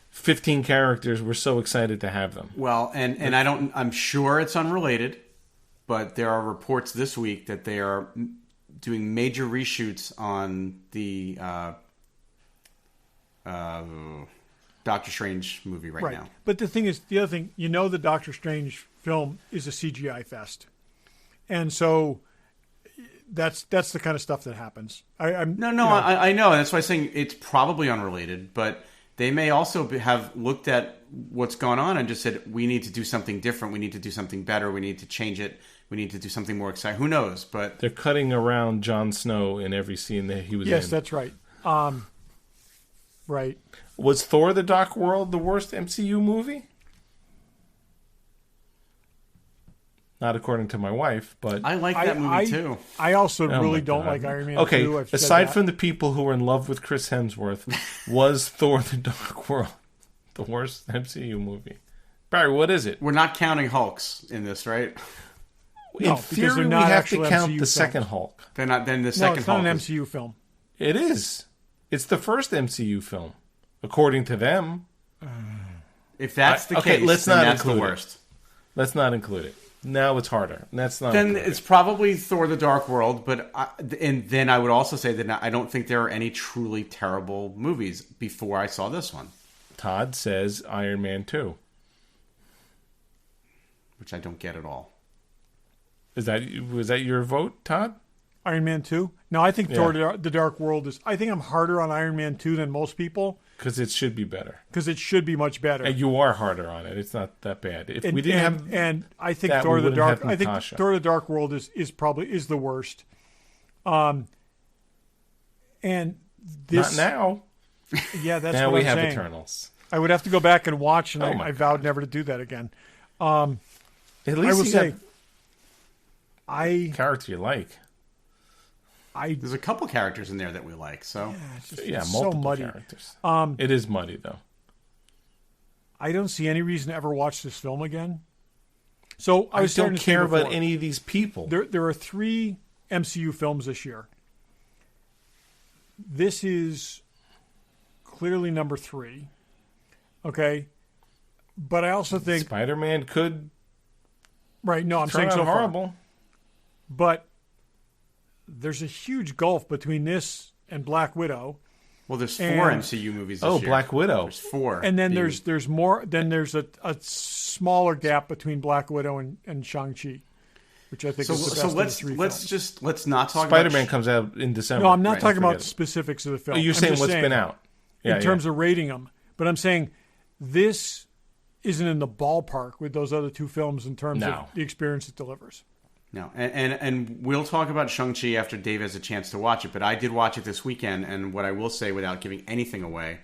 15 characters. We're so excited to have them. Well, and I'm sure it's unrelated, but there are reports this week that they are doing major reshoots on the Doctor Strange movie right now. But the thing is, the other thing, the Doctor Strange film is a CGI fest, and so that's the kind of stuff that happens. I know. That's why I'm saying it's probably unrelated, but they may also have looked at what's gone on and just said, we need to do something different. We need to do something better. We need to change it. We need to do something more exciting. Who knows? But they're cutting around Jon Snow in every scene that he was in. Yes, that's right. Right. Was Thor: The Dark World the worst MCU movie? Not according to my wife, but I like that movie too. I also really don't like Iron Man 2. Okay, aside from the people who were in love with Chris Hemsworth, was Thor: The Dark World the worst MCU movie? Barry, what is it? We're not counting Hulks in this, right? In theory, we have to count the second Hulk. They're not. Then the second Hulk. No, it's not an MCU film. It is. It's the first MCU film, according to them. If that's the case, let's then not that's include the worst. Let's not include it. Now it's harder. That's not. Then it's probably Thor: The Dark World, and then I would also say that I don't think there are any truly terrible movies before I saw this one. Todd says Iron Man 2. Which I don't get at all. Was that your vote, Todd? Iron Man 2? No, I think Thor: The Dark World is... I think I'm harder on Iron Man 2 than most people. Because it should be better. Because it should be much better. And you are harder on it. It's not that bad. If we didn't have... And I think that, Thor: The Dark... I think Thor: The Dark World is probably the worst. And this... Not now. Yeah, that's now what we I'm have saying. Eternals. I would have to go back and watch, and I vowed God. never to do that again. At least I will say... character you like. There's a couple characters in there that we like, so it's multiple so muddy. characters. It is muddy though. I don't see any reason to ever watch this film again. So I don't care about any of these people. There are 3 MCU films this year. This is clearly number 3. Okay, but I also think Spider-Man could. Right? No, I'm turn saying out so horrible. far. But there's a huge gulf between this and Black Widow. Well, there's 4 MCU movies this year. Black Widow. There's 4. And then there's more. Then there's a smaller gap between Black Widow and Shang-Chi, which I think is the best of the 3 films. Let's not talk Spider-Man about... comes out in December. No, I'm not talking about specifics of the film. You're saying what's been out. In terms of rating them. But I'm saying this isn't in the ballpark with those other 2 films in terms of the experience it delivers. No, and we'll talk about Shang-Chi after Dave has a chance to watch it, but I did watch it this weekend, and what I will say without giving anything away,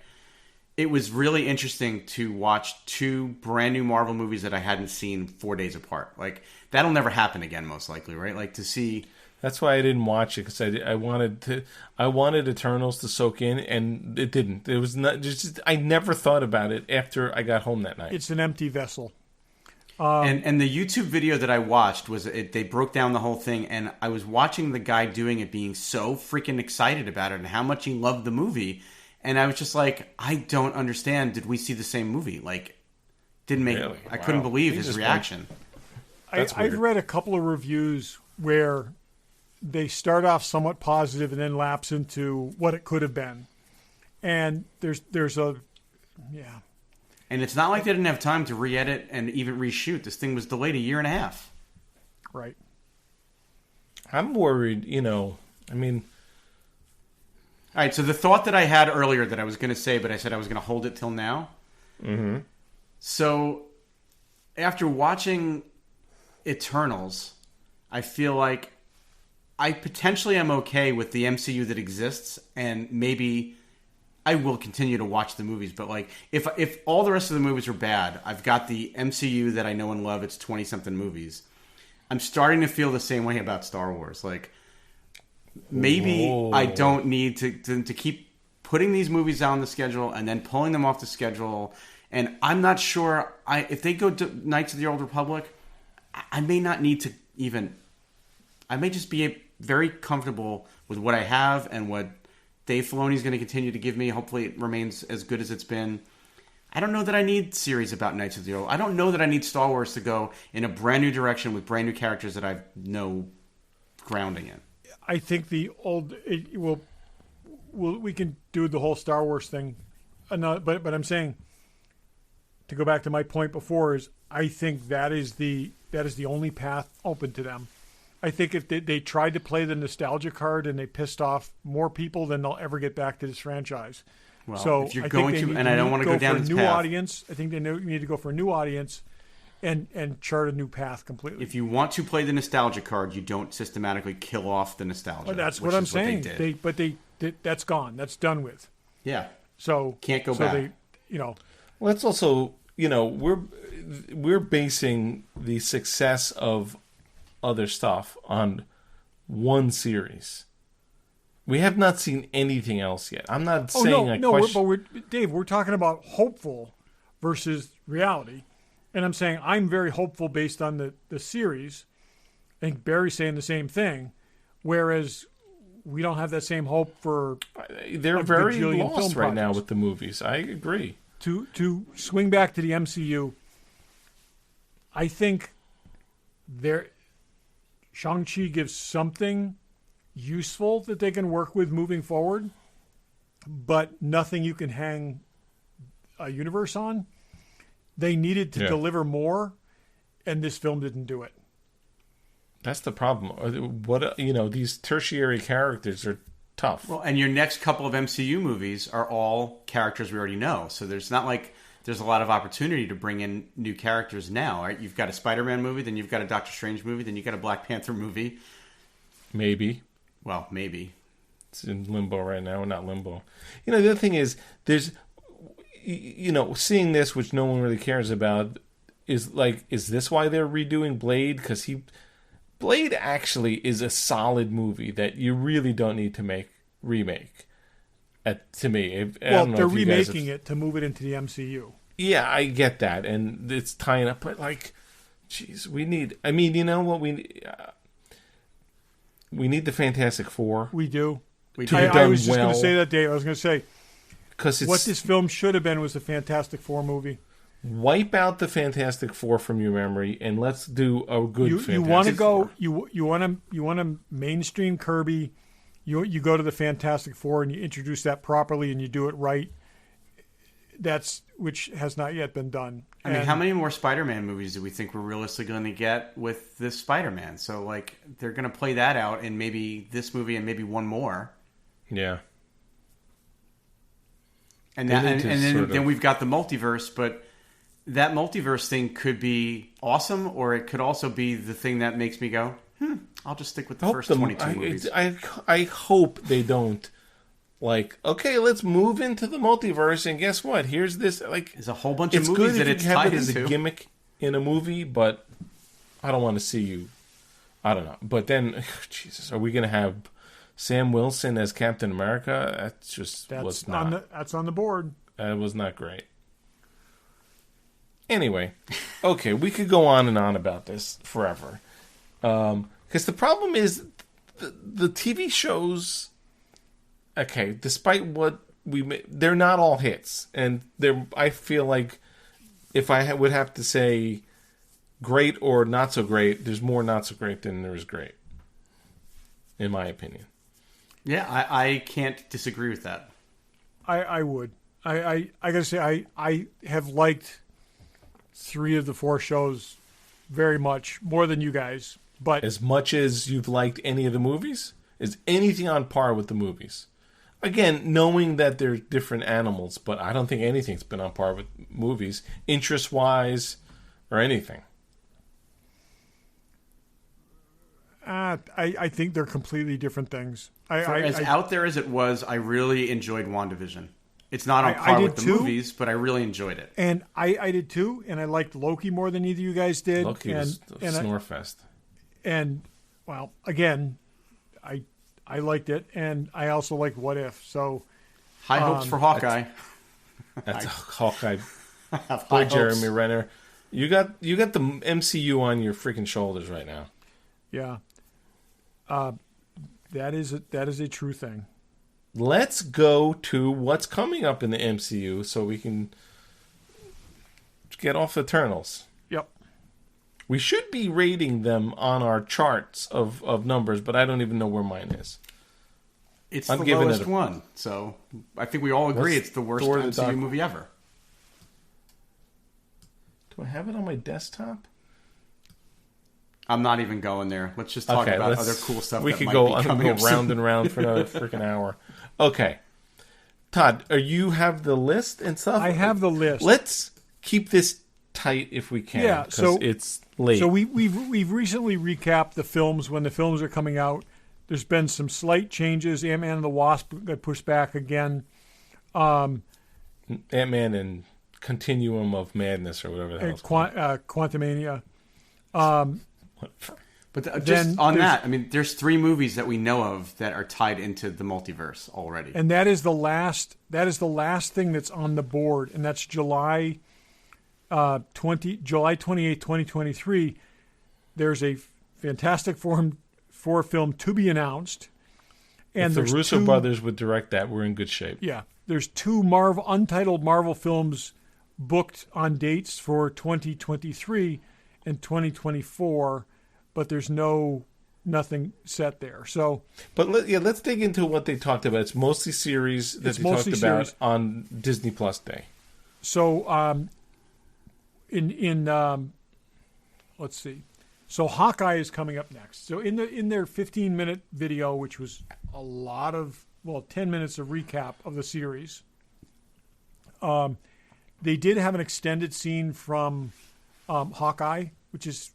it was really interesting to watch 2 brand new Marvel movies that I hadn't seen 4 days apart. Like, that'll never happen again, most likely, right? Like, to see... That's why I didn't watch it, because I wanted Eternals to soak in, and it didn't. It was not just I never thought about it after I got home that night. It's an empty vessel. And the YouTube video that I watched they broke down the whole thing, and I was watching the guy doing it, being so freaking excited about it, and how much he loved the movie, and I was just like, I don't understand. Did we see the same movie? Like, didn't make. Really? I couldn't believe his reaction. I've read a couple of reviews where they start off somewhat positive and then lapse into what it could have been, and there's a And it's not like they didn't have time to re-edit and even reshoot. This thing was delayed 1.5 years. Right. I'm worried, I mean... All right, so the thought that I had earlier that I was going to say, but I said I was going to hold it till now. Mm-hmm. So after watching Eternals, I feel like I potentially am okay with the MCU that exists, and maybe I will continue to watch the movies. But like, if all the rest of the movies are bad, I've got the MCU that I know and love. It's 20-something movies. I'm starting to feel the same way about Star Wars. Like, maybe I don't need to keep putting these movies out on the schedule and then pulling them off the schedule. And I'm not sure if they go to Knights of the Old Republic, I may not need to even. I may just be very comfortable with what I have and what Dave Filoni is going to continue to give me. Hopefully, it remains as good as it's been. I don't know that I need series about Knights of the Old. I don't know that I need Star Wars to go in a brand new direction with brand new characters that I have no grounding in. I think we can do the whole Star Wars thing, but I'm saying, to go back to my point before, is I think that is the only path open to them. I think if they tried to play the nostalgia card and they pissed off more people, then they'll ever get back to this franchise. Well, so if you're going to, and I don't want to go down this path. Audience, I think they need to go for a new audience and chart a new path completely. If you want to play the nostalgia card, you don't systematically kill off the nostalgia. Well, that's what I'm saying. That's gone. That's done with. Yeah. So can't go back. Well, it's also, we're basing the success of other stuff on one series. We have not seen anything else yet. I'm not saying Dave, we're talking about hopeful versus reality. And I'm saying I'm very hopeful based on the series. I think Barry's saying the same thing, whereas we don't have that same hope for. They're very lost right now with the movies. I agree. To swing back to the MCU, I think Shang-Chi gives something useful that they can work with moving forward, but nothing you can hang a universe on. They needed to deliver more, and this film didn't do it. That's the problem. These tertiary characters are tough. Well, and your next couple of MCU movies are all characters we already know. So there's not like there's a lot of opportunity to bring in new characters now, right? You've got a Spider-Man movie, then you've got a Doctor Strange movie, then you've got a Black Panther movie. Maybe. Well, maybe. It's in limbo right now. Not limbo. The other thing is, there's, seeing this, which no one really cares about, is this why they're redoing Blade? Because Blade actually is a solid movie that you really don't need to remake. To me, they're remaking it to move it into the MCU. Yeah, I get that, and it's tying up. But geez, we need. I mean, you know what we need? We need the Fantastic Four. We do. I was just going to say that, Dave. I was going to say because what this film should have been was the Fantastic Four movie. Wipe out the Fantastic Four from your memory, and let's do a good Fantastic Four. You want to go? You want to mainstream Kirby. You go to the Fantastic Four and you introduce that properly and you do it right. Which has not yet been done. I mean, how many more Spider-Man movies do we think we're realistically going to get with this Spider-Man? So, they're going to play that out in maybe this movie and maybe one more. Yeah. And then we've got the multiverse, but that multiverse thing could be awesome, or it could also be the thing that makes me go, I'll just stick with the first 22 movies. I hope they don't. Okay, let's move into the multiverse, and guess what? Here's this. There's a whole bunch of movies that it's tied into. It's good if you have it as a gimmick in a movie, but I don't want to see you. I don't know. But then, Jesus, are we going to have Sam Wilson as Captain America? That's on the board. That was not great. Anyway, okay, we could go on and on about this forever. Because the problem is the TV shows, okay, despite what they're not all hits. And I feel like if I would have to say great or not so great, there's more not so great than there is great, in my opinion. Yeah, I can't disagree with that. I would. I got to say, I have liked 3 of the 4 shows very much, more than you guys. But as much as you've liked any of the movies? Is anything on par with the movies? Again, knowing that they're different animals, but I don't think anything's been on par with movies, interest-wise, or anything. I think they're completely different things. Out there as it was, I really enjoyed WandaVision. It's not on par with the movies, but I really enjoyed it. And I did too, and I liked Loki more than either of you guys did. Loki was a snorefest. And, well, again, I liked it, and I also liked What If. So high hopes for Hawkeye. That's Hawkeye. High Jeremy Renner. You got the MCU on your freaking shoulders right now. Yeah. That is a true thing. Let's go to what's coming up in the MCU so we can get off Eternals. Yep. We should be rating them on our charts of numbers, but I don't even know where mine is. It's the lowest one, so I think we all agree it's the worst MCU movie ever. Do I have it on my desktop? I'm not even going there. Let's just talk about other cool stuff. We could go round and round for another freaking hour. Okay, Todd, you have the list and stuff? I have the list. Let's keep this tight if we can. Yeah, so it's late. So we've recently recapped the films when the films are coming out. There's been some slight changes. Ant-Man and the Wasp got pushed back again. Ant-Man and Continuum of Madness or whatever the hell it's called. Quantumania. But just on that, I mean, there's 3 movies that we know of that are tied into the multiverse already. And that is the last thing that's on the board, and that's July 28th, 2023. There's a Fantastic Four film to be announced. And if the Russo brothers would direct that, we're in good shape. Yeah. There's 2 untitled Marvel films booked on dates for 2023 and 2024, but there's nothing set there. So, but let's dig into what they talked about. It's mostly series that they talked about on Disney Plus Day. So, let's see. So Hawkeye is coming up next. So in their 15-minute video, which was a lot of 10 minutes of recap of the series, they did have an extended scene from Hawkeye, which is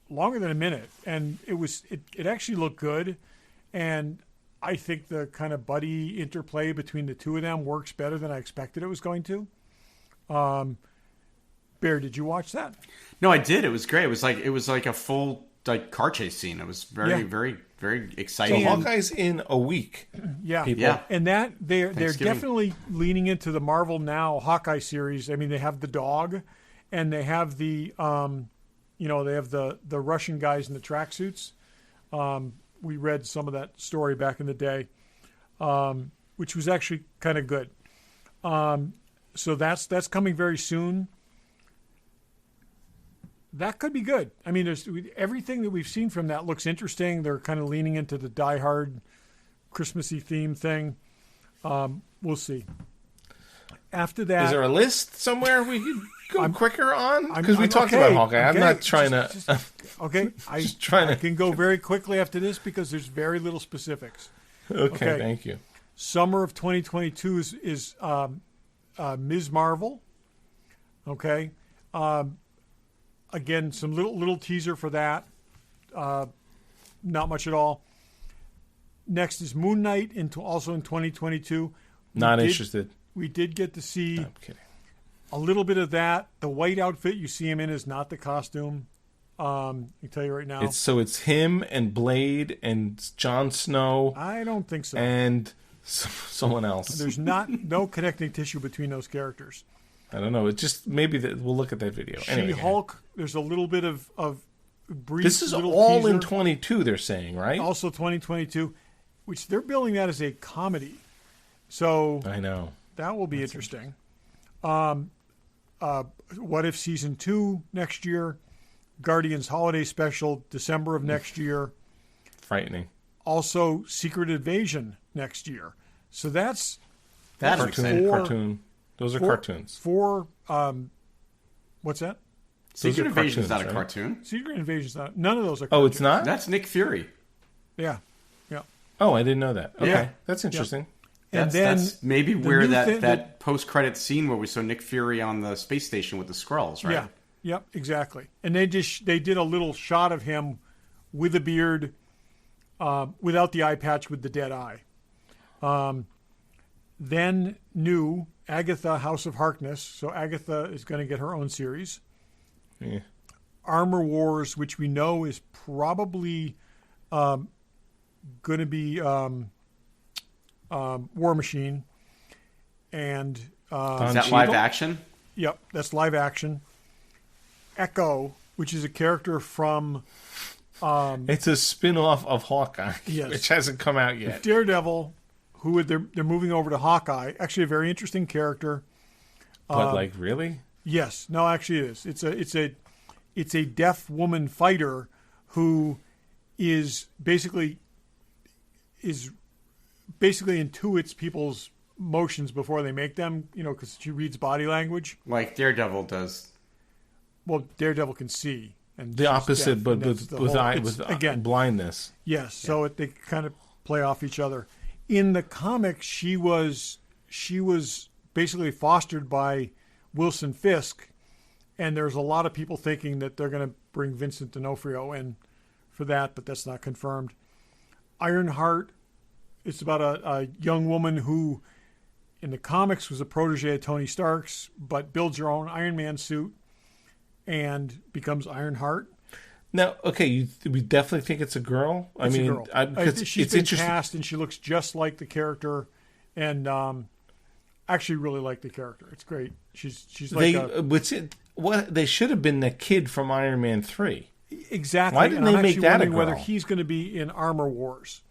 longer than a minute, and it actually looked good, and I think the kind of buddy interplay between the two of them works better than I expected it was going to. Bear, did you watch that? No, I did. It was great. It was like a full car chase scene. It was very, very, very exciting. So Hawkeye's in a week. Yeah, people. Yeah. And that they're definitely leaning into the Marvel Now Hawkeye series. I mean, they have the dog, and they have the they have the Russian guys in the tracksuits. We read some of that story back in the day, which was actually kind of good. So that's coming very soon. That could be good. I mean, there's everything that we've seen from that looks interesting. They're kind of leaning into the Die Hard Christmassy theme thing. We'll see. After that, is there a list somewhere we could go quicker on? Because we talked about Hawkeye. I'm not trying to. Okay, I can go very quickly after this because there's very little specifics. Okay, thank you. Summer of 2022 is Ms. Marvel. Okay. Again, some little teaser for that. Not much at all. Next is Moon Knight, also in 2022. Not interested. We did get to see I'm kidding. A little bit of that. The white outfit you see him in is not the costume. I can tell you right now. It's him and Blade and Jon Snow. I don't think so. And someone else. There's no connecting tissue between those characters. I don't know. It just maybe we'll look at that video. She-Hulk. There's a little bit of brief. This is all teaser. in 22. They're saying, right? Also 2022, which they're billing that as a comedy. So I know that will be interesting. What If Season 2 next year? Guardians Holiday Special December of next year. Frightening. Also Secret Invasion next year. So that's cartoon. Those are cartoons. What's that? Secret Invasion is not a cartoon. Secret Invasion is not. None of those are cartoons. Oh, cartoons. it's not? That's Nick Fury. Yeah. Oh, I didn't know that. Okay, Yeah. that's interesting. And That's maybe where new that post-credit scene where we saw Nick Fury on the space station with the Skrulls, right? Yeah. Yep, exactly. And they did a little shot of him with a beard, without the eye patch, with the dead eye. Then new Agatha House of Harkness. So Agatha is going to get her own series. Yeah. Armor Wars, which we know is probably going to be War Machine. And Is Don that Cheadle? live action? yep, that's live action. Echo, which is a character from It's a spin-off of Hawkeye, Yes. which hasn't come out yet. Daredevil, who they're moving over to Hawkeye. Actually, a very interesting character. But like, really? Yes, no, actually, it is. It's a deaf woman fighter who is basically intuits people's motions before they make them. You know, because she reads body language. Like Daredevil does. Well, Daredevil can see, and The she's opposite, deaf, but and that's with the whole- it's, again blindness. Yes, so they kind of play off each other. In the comics, she was basically fostered by Wilson Fisk, and there's a lot of people thinking that they're going to bring Vincent D'Onofrio in for that, but that's not confirmed. Ironheart, it's about a young woman who, in the comics, was a protege of Tony Stark's, but builds her own Iron Man suit and becomes Ironheart. Now, okay, we definitely think it's a girl. It's a girl. Because She's it's been interesting. cast, and she looks just like the character, and actually really like the character. It's great. She's like What they should have been the kid from Iron Man 3. exactly. Why didn't and they I'm make actually that a wondering whether girl? he's going to be in Armor Wars.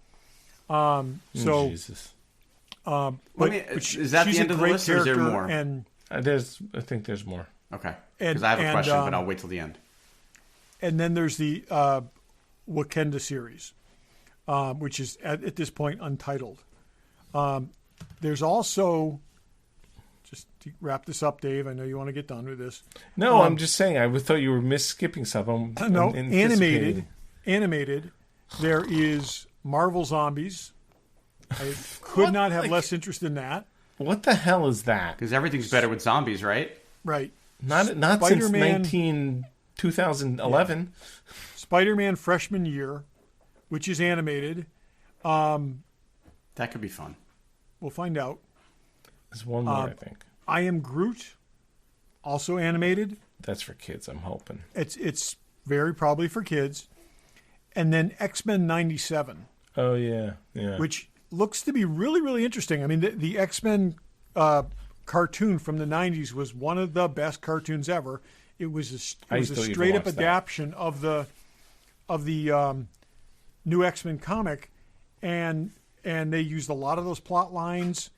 Jesus. But is that the she's end a of the great list, or is there character, more? And I think there's more. Okay. And- Because I have a and, question, but I'll wait till the end. and then there's the Wakanda series, which is at this point untitled. There's also, just to wrap this up, Dave. I know you want to get done with this. No, I'm just saying. I thought you were skipping something. No, I'm anticipating. animated. There is Marvel Zombies. I could not have less interest in that. What the hell is that? Because everything's better with zombies, right? Right. Not since 2011. Spider-Man Freshman Year, which is animated. That could be fun. We'll find out. There's one more, I think. I Am Groot, also animated. That's for kids, I'm hoping. It's very probably for kids. And then X-Men 97, Oh, yeah. which looks to be really, really interesting. I mean, the X-Men cartoon from the 90s was one of the best cartoons ever. It was a straight up adaptation of the new X-Men comic, and they used a lot of those plot lines.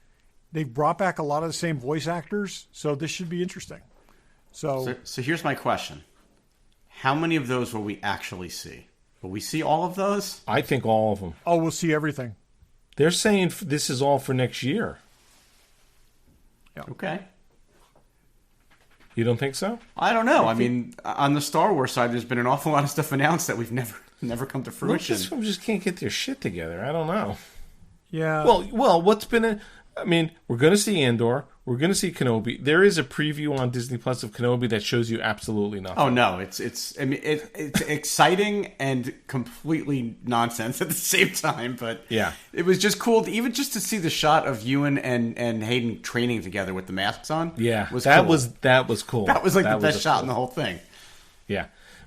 They brought back a lot of the same voice actors, so this should be interesting. So here's my question. How many of those will we actually see? Will we see all of those? I think all of them. oh, we'll see everything. They're saying this is all for next year. Okay. You don't think so? I don't know. I mean, on the Star Wars side, there's been an awful lot of stuff announced that we've never come to fruition. Lucasfilm just can't get their shit together. I don't know. Yeah. Well, what's been we're going to see Andor. We're going to see Kenobi. There is a preview on Disney Plus of Kenobi that shows you absolutely nothing. Oh no, it's exciting and completely nonsense at the same time. But yeah, it was just cool even just to see the shot of Ewan and Hayden training together with the masks on. Yeah, was that cool. was cool. That was like the best shot in the whole thing. Yeah,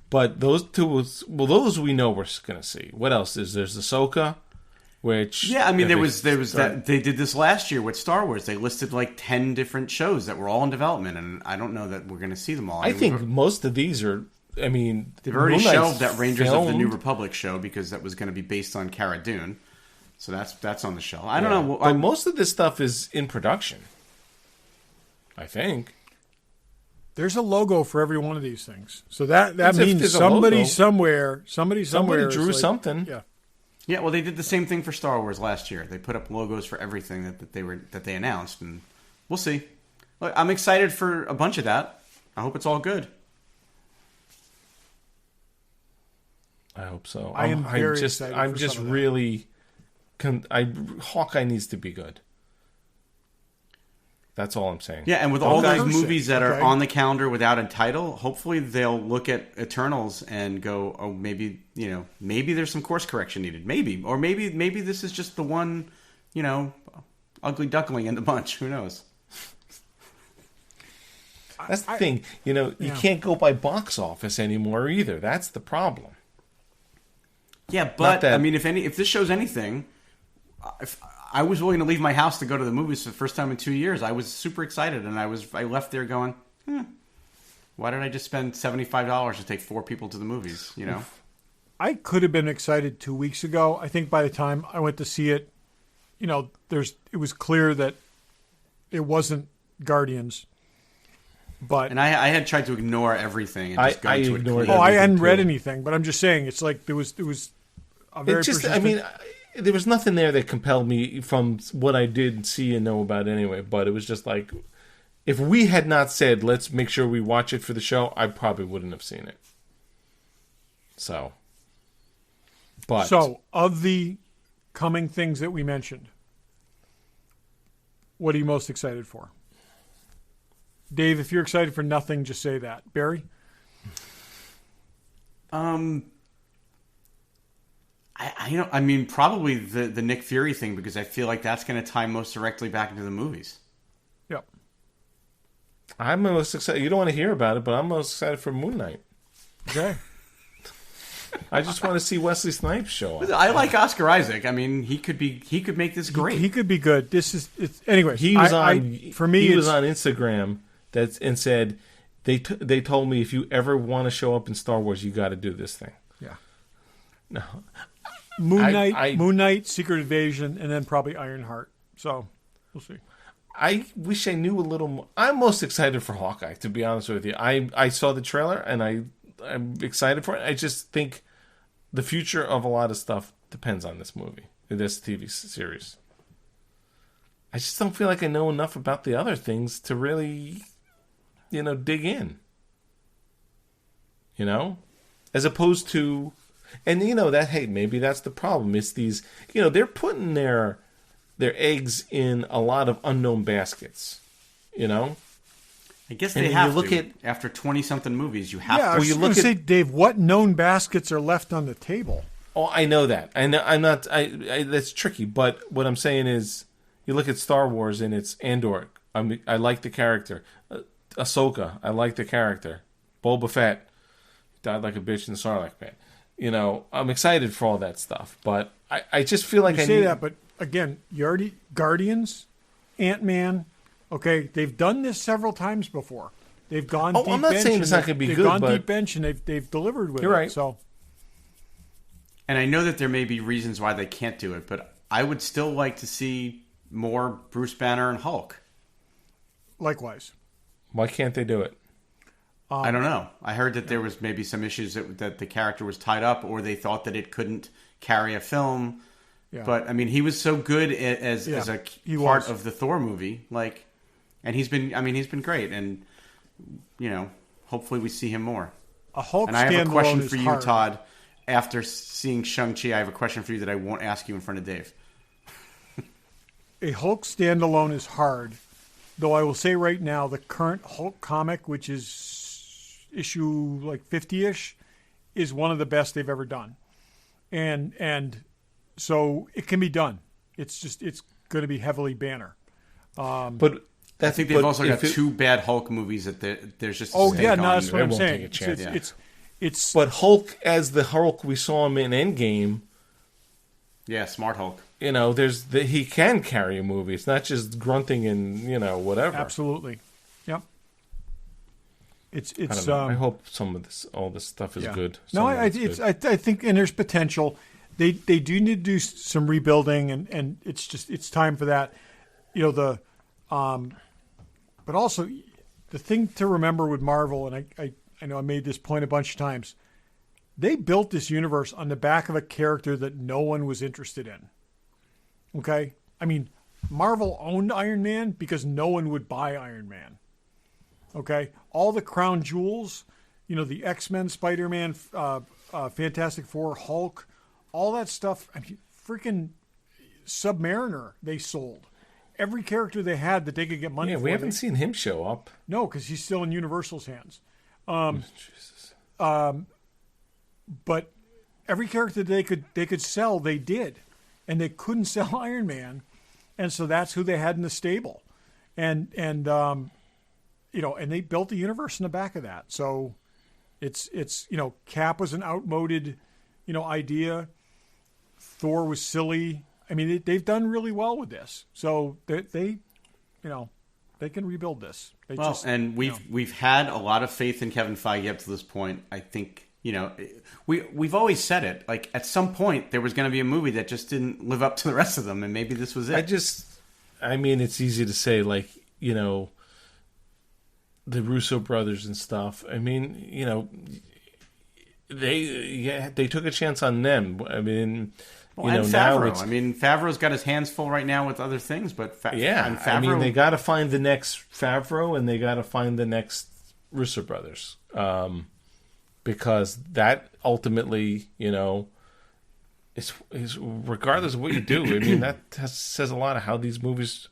but those two those we know we're going to see. What else is there's Ahsoka. Which there was that they did this last year with Star Wars. They listed like 10 different shows that were all in development, and I don't know that we're going to see them all. I think most of these are. I mean, they've already shelved that Rangers of the New Republic show because that was going to be based on Cara Dune, so that's on the shelf. I don't know. But most of this stuff is in production. I think there's a logo for every one of these things, so that means somebody somewhere drew something. Yeah. Yeah, well, they did the same thing for Star Wars last year. They put up logos for everything that they announced, and we'll see. Look, I'm excited for a bunch of that. I hope it's all good. I hope so. I am very excited. I'm just really Hawkeye needs to be good. That's all I'm saying. Yeah, and with all Hawkeye- those movies that are Okay. on the calendar without a title, hopefully they'll look at Eternals and go, oh, maybe there's some course correction needed. Maybe this is just the one, ugly duckling in the bunch. Who knows? That's the thing. You can't go by box office anymore either. That's the problem. Yeah, Not but that- I mean, if this shows anything, if I was willing to leave my house to go to the movies for the first time in 2 years. I was super excited, and I left there going, why did I just spend $75 to take 4 people to the movies? I could have been excited 2 weeks ago. I think by the time I went to see it, it was clear that it wasn't Guardians. But And I had tried to ignore everything and just go I to it ignored clean. I everything, hadn't read too. anything. But I'm just saying, it's like there was a very It just, persistent- there was nothing there that compelled me from what I did see and know about anyway. But it was just like, if we had not said, let's make sure we watch it for the show, I probably wouldn't have seen it. So, of the coming things that we mentioned, what are you most excited for? Dave, if you're excited for nothing, just say that. Barry? I mean, probably the Nick Fury thing, because I feel like that's going to tie most directly back into the movies. Yep. I'm most excited. You don't want to hear about it, but I'm most excited for Moon Knight. Okay. I just want to see Wesley Snipes show up. I like Oscar Isaac. I mean, he could make this great. He could be good. Anyway. He was for me, he was on Instagram and said they told me, if you ever want to show up in Star Wars, you got to do this thing. Yeah. No, Moon Knight, Secret Invasion, and then probably Ironheart. So we'll see. I wish I knew a little more. I'm most excited for Hawkeye, to be honest with you. I saw the trailer and I'm excited for it. I just think the future of a lot of stuff depends on this movie, this TV series. I just don't feel like I know enough about the other things to really, dig in. As opposed to, and maybe that's the problem. It's these, they're putting their eggs in a lot of unknown baskets. I guess And they then have you look to. at- After 20-something movies, you have Yeah, I to. was you going look to at- say, Dave, what known baskets are left on the table? Oh, I know that. I know. I'm not. That's tricky. But what I'm saying is, you look at Star Wars and it's Andor. I like the character. Ahsoka. I like the character. Boba Fett died like a bitch in the Sarlacc pit. I'm excited for all that stuff. But I just feel like You I say need that, but again, you already Guardians, Ant-Man. Okay, they've done this several times before. They've gone. Oh, deep I'm not bench saying and it's not they've- gonna be they've good, gone but- deep bench and they've delivered with You're it. right. So And I know that there may be reasons why they can't do it, but I would still like to see more Bruce Banner and Hulk. likewise, Why can't they do it? I don't know. I heard that there was maybe some issues that the character was tied up, or they thought that it couldn't carry a film. yeah. But I mean, he was so good as a he part was. of the Thor movie, and he's been great, and hopefully we see him more. a Hulk And I have a standalone question is for you, hard. Todd. After seeing Shang-Chi, I have a question for you that I won't ask you in front of Dave. A Hulk standalone is hard, though I will say right now the current Hulk comic, which is issue like 50-ish, is one of the best they've ever done, and so it can be done. It's going to be heavily Banner. But I think they've also got 2 bad Hulk movies that there's just a Oh stake yeah, on. no, that's what They I'm won't saying. take a chance, yeah. It's But Hulk, as the Hulk we saw him in Endgame, Yeah, Smart Hulk. he can carry a movie. It's not just grunting and whatever. absolutely, yep. I It's don't know. I hope all this stuff is yeah. No, Some of I it's good. I think, and there's potential. They do need to do some rebuilding, and it's time for that. But also the thing to remember with Marvel, and I know I made this point a bunch of times. They built this universe on the back of a character that no one was interested in. Okay, I mean, Marvel owned Iron Man because no one would buy Iron Man. Okay, all the crown jewels, the X-Men, Spider-Man, Fantastic Four, Hulk, all that stuff. I mean, freaking, Submariner they sold. Every character they had that they could get money Yeah, for. we haven't seen him show up. No, because he's still in Universal's hands. Jesus. But every character they could sell, they did, and they couldn't sell Iron Man, and so that's who they had in the stable, and and they built the universe in the back of that. So it's Cap was an outmoded idea. Thor was silly. I mean, they've done really well with this. So they can rebuild this. We've had a lot of faith in Kevin Feige up to this point. I think we've always said it. Like at some point there was going to be a movie that just didn't live up to the rest of them, and maybe this was it. I mean, it's easy to say, like, the Russo brothers and stuff. I mean, they took a chance on them. I mean. And Favreau. I mean, Favreau's got his hands full right now with other things, but Favreau... I mean, they got to find the next Favreau and they got to find the next Russo brothers, because that ultimately, is regardless of what you do. I mean, that says a lot of how these movies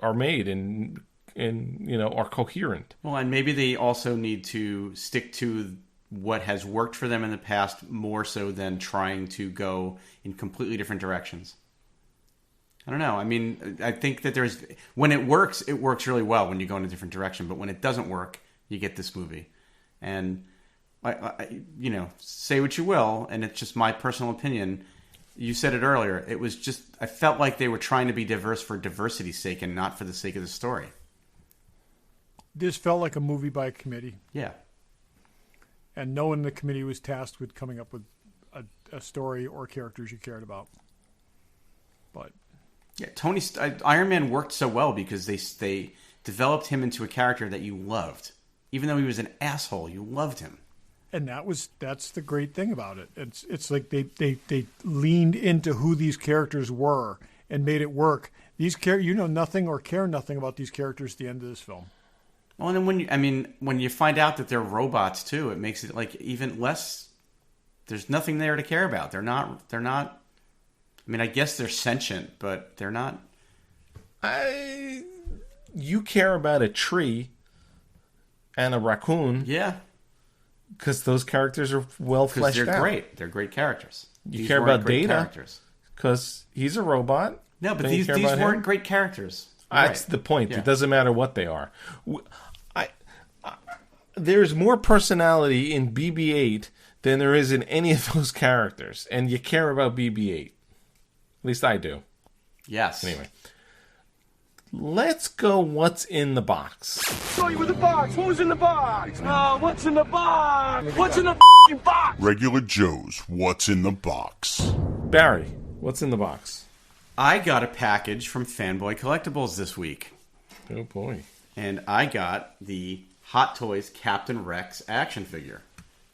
are made and are coherent. Well, and maybe they also need to stick to what has worked for them in the past more so than trying to go in completely different directions. I don't know. I mean, I think that when it works really well when you go in a different direction. But when it doesn't work, you get this movie. And, say what you will, and it's just my personal opinion. You said it earlier. It was just, I felt like they were trying to be diverse for diversity's sake and not for the sake of the story. This felt like a movie by a committee. Yeah. And no one in the committee was tasked with coming up with a story or characters you cared about. But yeah, Iron Man worked so well because they developed him into a character that you loved, even though he was an asshole. You loved him, and that's the great thing about it. It's like they leaned into who these characters were and made it work. These nothing or care nothing about these characters at the end of this film. Well, and then when you find out that they're robots too, it makes it like even less. There's nothing there to care about. They're not. I mean, I guess they're sentient, but they're not. You care about a tree and a raccoon, yeah, because those characters are well fleshed out. They're great. They're great characters. You care about Data because he's a robot. No, but these weren't great characters. That's the point. Yeah. It doesn't matter what they are. There's more personality in BB-8 than there is in any of those characters, and you care about BB-8. At least I do. Yes. Anyway, let's go. What's in the box? Show you with the box. Who's in the box? Oh, what's in the box? What's in the box? Regular Joe's What's in the Box. Barry, what's in the box? I got a package from Fanboy Collectibles this week. Oh, boy. And I got the Hot Toys Captain Rex action figure,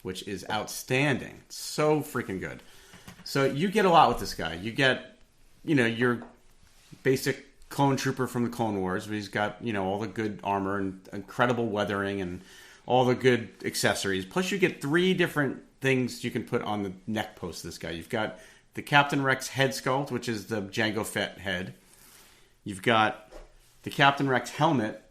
which is outstanding. So freaking good. So you get a lot with this guy. You get, your basic clone trooper from the Clone Wars. But he's got, all the good armor and incredible weathering and all the good accessories. Plus you get 3 different things you can put on the neck post of this guy. You've got the Captain Rex head sculpt, which is the Jango Fett head. You've got the Captain Rex helmet.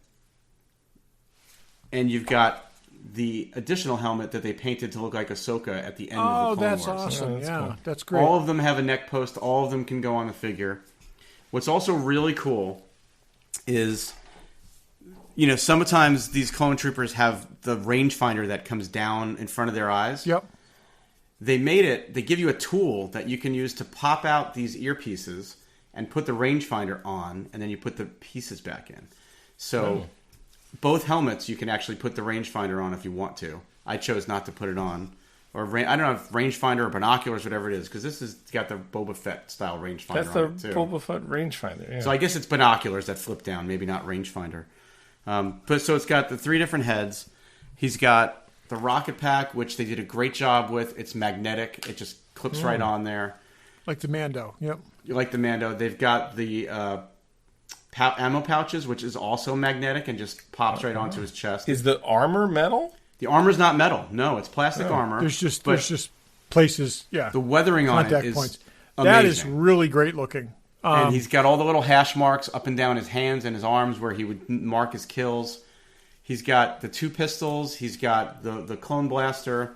And you've got the additional helmet that they painted to look like Ahsoka at the end of the Clone Wars. Oh, that's awesome. That's cool. That's great. All of them have a neck post. All of them can go on the figure. What's also really cool is, sometimes these clone troopers have the rangefinder that comes down in front of their eyes. Yep. They give you a tool that you can use to pop out these earpieces and put the rangefinder on, and then you put the pieces back in. So both helmets, you can actually put the rangefinder on if you want to. I chose not to put it on. Or I don't know if rangefinder or binoculars, whatever it is, because this has got the Boba Fett style rangefinder That's on it too. That's the Boba Fett rangefinder, yeah. So I guess it's binoculars that flip down, maybe not rangefinder. So it's got the 3 different heads. He's got the rocket pack, which they did a great job with. It's magnetic. It just clips right on there. Like the Mando, yep. You like the Mando. They've got the ammo pouches, which is also magnetic and just pops right onto his chest. Is the armor metal? The armor's not metal. No, it's plastic armor. There's just places, yeah. The weathering on it is points. amazing. That is really great looking. And he's got all the little hash marks up and down his hands and his arms where he would mark his kills. He's got the 2 pistols. He's got the clone blaster.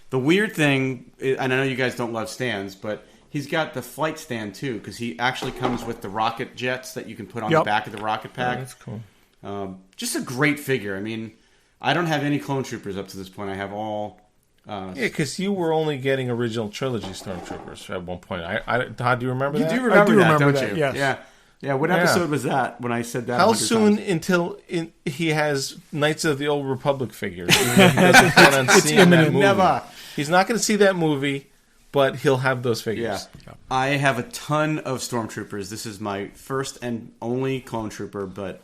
The weird thing, and I know you guys don't love stands, but he's got the flight stand too, because he actually comes with the rocket jets that you can put on the back of the rocket pack. Oh, that's cool. Just a great figure. I mean, I don't have any clone troopers up to this point. I have all... yeah, because you were only getting original trilogy Stormtroopers at one point. Todd, do you remember that? You do remember that, remember don't that, you? yes. Yeah. Yeah, what episode was that when I said that? How 100 soon times? until he has Knights of the Old Republic figures? Even though he doesn't plan on seeing that imminent. movie. Never. He's not going to see that movie, but he'll have those figures. Yeah. I have a ton of Stormtroopers. This is my first and only clone trooper, but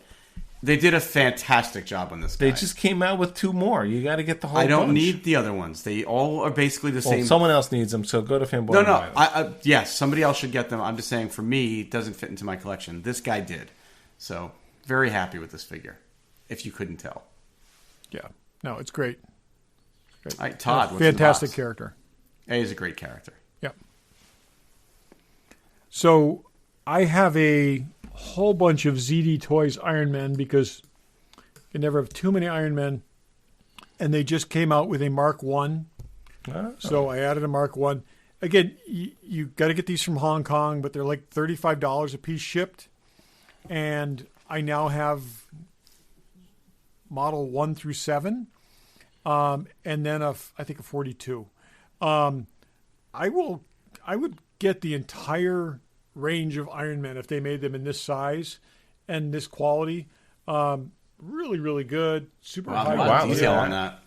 they did a fantastic job on this guy. They just came out with 2 more. You got to get the whole I don't bunch. need the other ones. They all are basically the Well, same. someone else needs them, so go to Fanboy. No, and no. buy them. Yes, somebody else should get them. I'm just saying, for me, it doesn't fit into my collection. This guy did. So, very happy with this figure, if you couldn't tell. Yeah. No, it's great. All right, Todd, what's in the Fantastic box? character. He's a great character. Yep. So I have a whole bunch of ZD Toys Iron Men because you never have too many Iron Men, and they just came out with a Mark 1. So I added a Mark 1. Again, you got to get these from Hong Kong, but they're like $35 a piece shipped. And I now have model 1 through 7, and then I think a 42. I would get the entire range of Iron Men if they made them in this size and this quality. Really, really good. Super high. Wow, look detail at on that. that.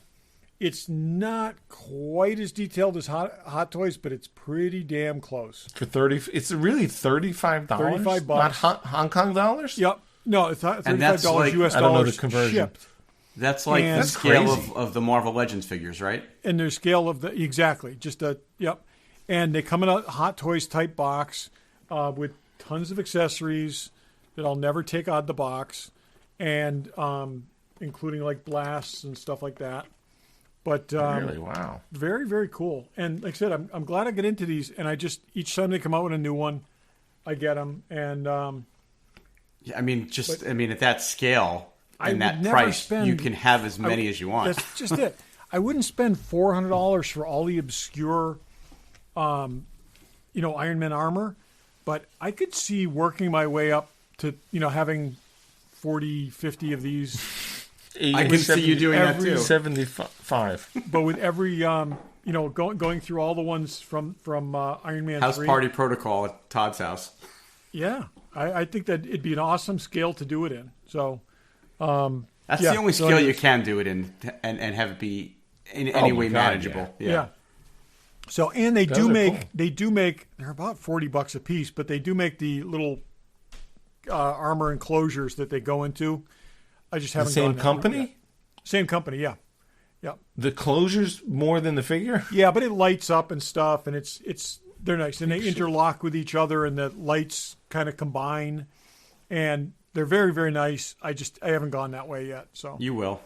It's not quite as detailed as Hot Toys, but it's pretty damn close. For 30, it's really $35. $35. Not Hong Kong dollars. Yep. No, it's $35 that's like- US I don't know the dollars conversion. shipped. That's like And- the That's scale crazy. of the Marvel Legends figures, right? And their scale of yep. And they come in a Hot Toys type box with tons of accessories that I'll never take out of the box, and including like blasts and stuff like that. But Really? Wow. very, very cool. And like I said, I'm glad I get into these, and I just each time they come out with a new one, I get them. And Yeah, I mean, at that scale I and would that never price, spend- you can have as many as you want. That's just it. I wouldn't spend $400 for all the obscure, Iron Man armor, but I could see working my way up to, having 40, 50 of these. I can see you doing that too. 75. But with every, going through all the ones from Iron Man House 3. party protocol at Todd's house. Yeah, I think that it'd be an awesome scale to do it in. So That's Yeah, the only so scale you anyways. can do it in and have it be in any my way God, manageable. yeah. So and they Those do are make cool. they're about $40 a piece, but they do make the little armor enclosures that they go into. I just The haven't same gone that route company? yet. Same company, yeah. The closures more than the figure? Yeah, but it lights up and stuff, and it's they're nice, and they interlock with each other, and the lights kind of combine, and they're very, very nice. I haven't gone that way yet, so You will.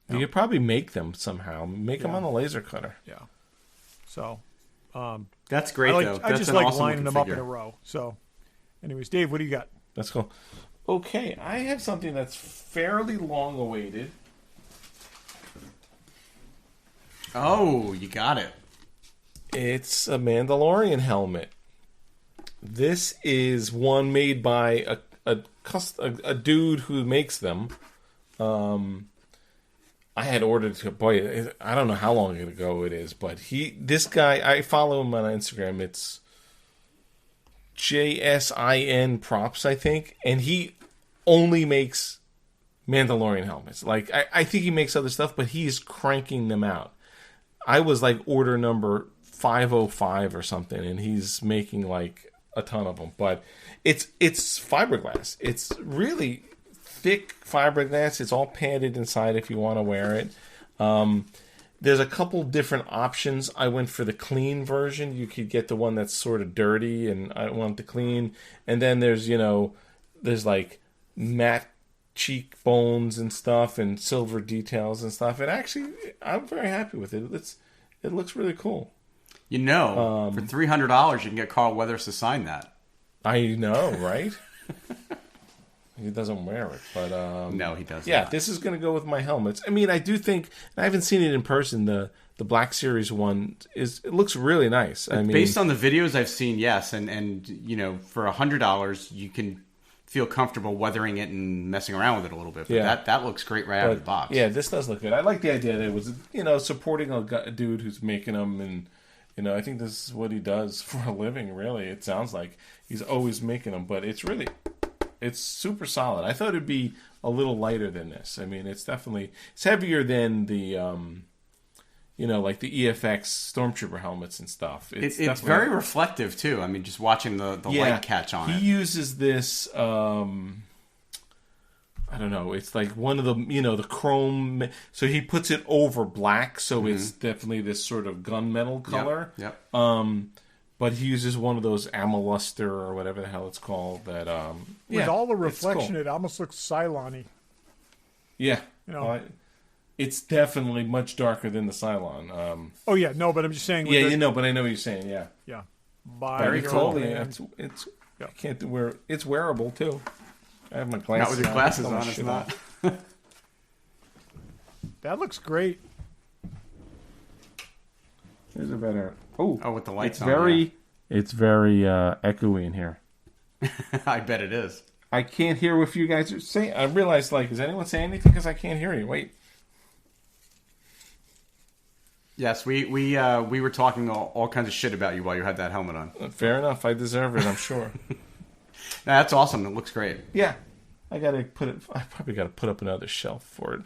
You could probably make them somehow. Make them on a laser cutter. yeah. So That's great, though. I That's just an like awesome lining them looking up in figure. a row. So, anyways, Dave, what do you got? That's cool. Okay, I have something that's fairly long awaited. Oh, you got it. It's a Mandalorian helmet. This is one made by a dude who makes them. I had ordered it. Boy, I don't know how long ago it is, but this guy, I follow him on Instagram. It's JSIN Props, I think, and he only makes Mandalorian helmets. Like I think he makes other stuff, but he's cranking them out. I was like order number 505 or something, and he's making like a ton of them. But it's fiberglass. It's really thick fiberglass. It's all padded inside if you want to wear it. There's a couple different options. I went for the clean version. You could get the one that's sort of dirty, and I want the clean. And then there's like matte cheekbones and stuff, and silver details and stuff. And actually, I'm very happy with it. It looks really cool. For $300, you can get Carl Weathers to sign that. I know, right? He doesn't wear it, but No, he doesn't. Yeah, this is going to go with my helmets. I mean, I do think I haven't seen it in person. The Black Series one it looks really nice. I mean, based on the videos I've seen, yes, and for $100 you can feel comfortable weathering it and messing around with it a little bit. But Yeah. that looks great right out of the box. Yeah, this does look good. I like the idea that it was supporting a dude who's making them, and I think this is what he does for a living. Really, it sounds like he's always making them, but it's super solid. I thought it'd be a little lighter than this. I mean, it's heavier than the like the EFX Stormtrooper helmets and stuff. It's very reflective too. I mean, just watching the light catch on it. He uses this. I don't know. It's like one of the the chrome. So he puts it over black, so it's definitely this sort of gunmetal color. Yep. But he uses one of those Ameluster or whatever the hell it's called. That with all the reflection, cool. it almost looks Cylon-y. Yeah. It's definitely much darker than the Cylon. Oh yeah, no, but I'm just saying. But I know what you're saying. Yeah. Yeah. Very cool. Yeah, it's I can't wear. It's wearable too. I have my glasses. Not with your glasses on. It's not. That looks great. Here's a better. Oh, with the lights it's on. Very. It's very echoey in here. I bet it is. I can't hear what you guys are saying. I realized, is anyone saying anything? Because I can't hear you. Wait. Yes, we were talking all kinds of shit about you while you had that helmet on. Fair enough. I deserve it, I'm sure. That's awesome. It looks great. Yeah. I probably got to put up another shelf for it,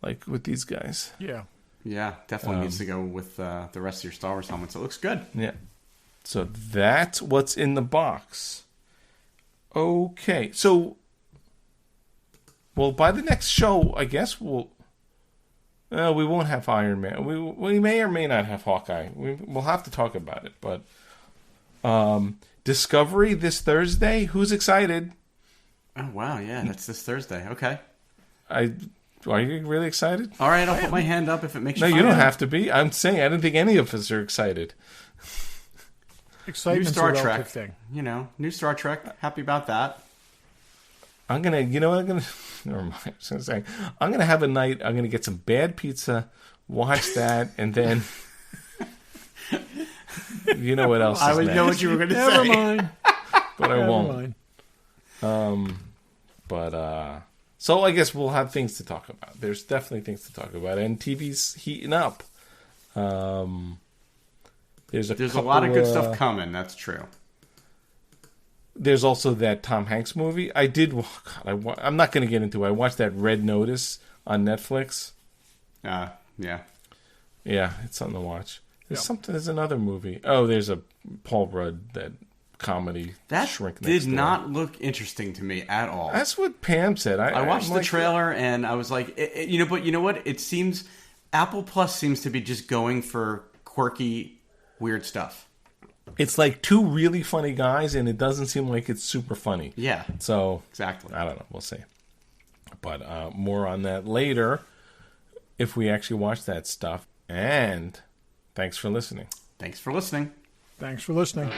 like with these guys. Yeah. Yeah, definitely needs to go with the rest of your Star Wars helmets. It looks good. Yeah. So that's what's in the box. Okay. So, well, by the next show, I guess we won't have Iron Man. We may or may not have Hawkeye. We'll have to talk about it. But Discovery this Thursday. Who's excited? Oh, wow. Yeah, that's this Thursday. Okay. Are you really excited? All right, I'll put my hand up if it makes you No, you don't have to be. I'm saying I don't think any of us are excired. Excitement's New Star a relative Trek thing. New Star Trek. Happy about that. I'm gonna, never mind. I was gonna say, I'm gonna have a night. I'm gonna get some bad pizza, watch that, and then, you know what else? I is would next. know what you were going to say. Never mind. But I Never won't. mind. So I guess we'll have things to talk about. There's definitely things to talk about, and TV's heating up. There's a lot of good stuff coming. That's true. There's also that Tom Hanks movie. I did. I'm not going to get into it. I watched that Red Notice on Netflix. Yeah. Yeah, it's something to watch. There's another movie. Oh, there's a Paul Rudd, that comedy. That Shrink Next did Door. not look interesting to me at all. That's what Pam said. I watched I'm the trailer and I was like, but you know what? It seems Apple Plus seems to be just going for quirky, weird stuff. It's like two really funny guys, and it doesn't seem like it's super funny. Yeah. So Exactly. I don't know. We'll see. But more on that later, if we actually watch that stuff. And thanks for listening. Thanks for listening. Thanks for listening.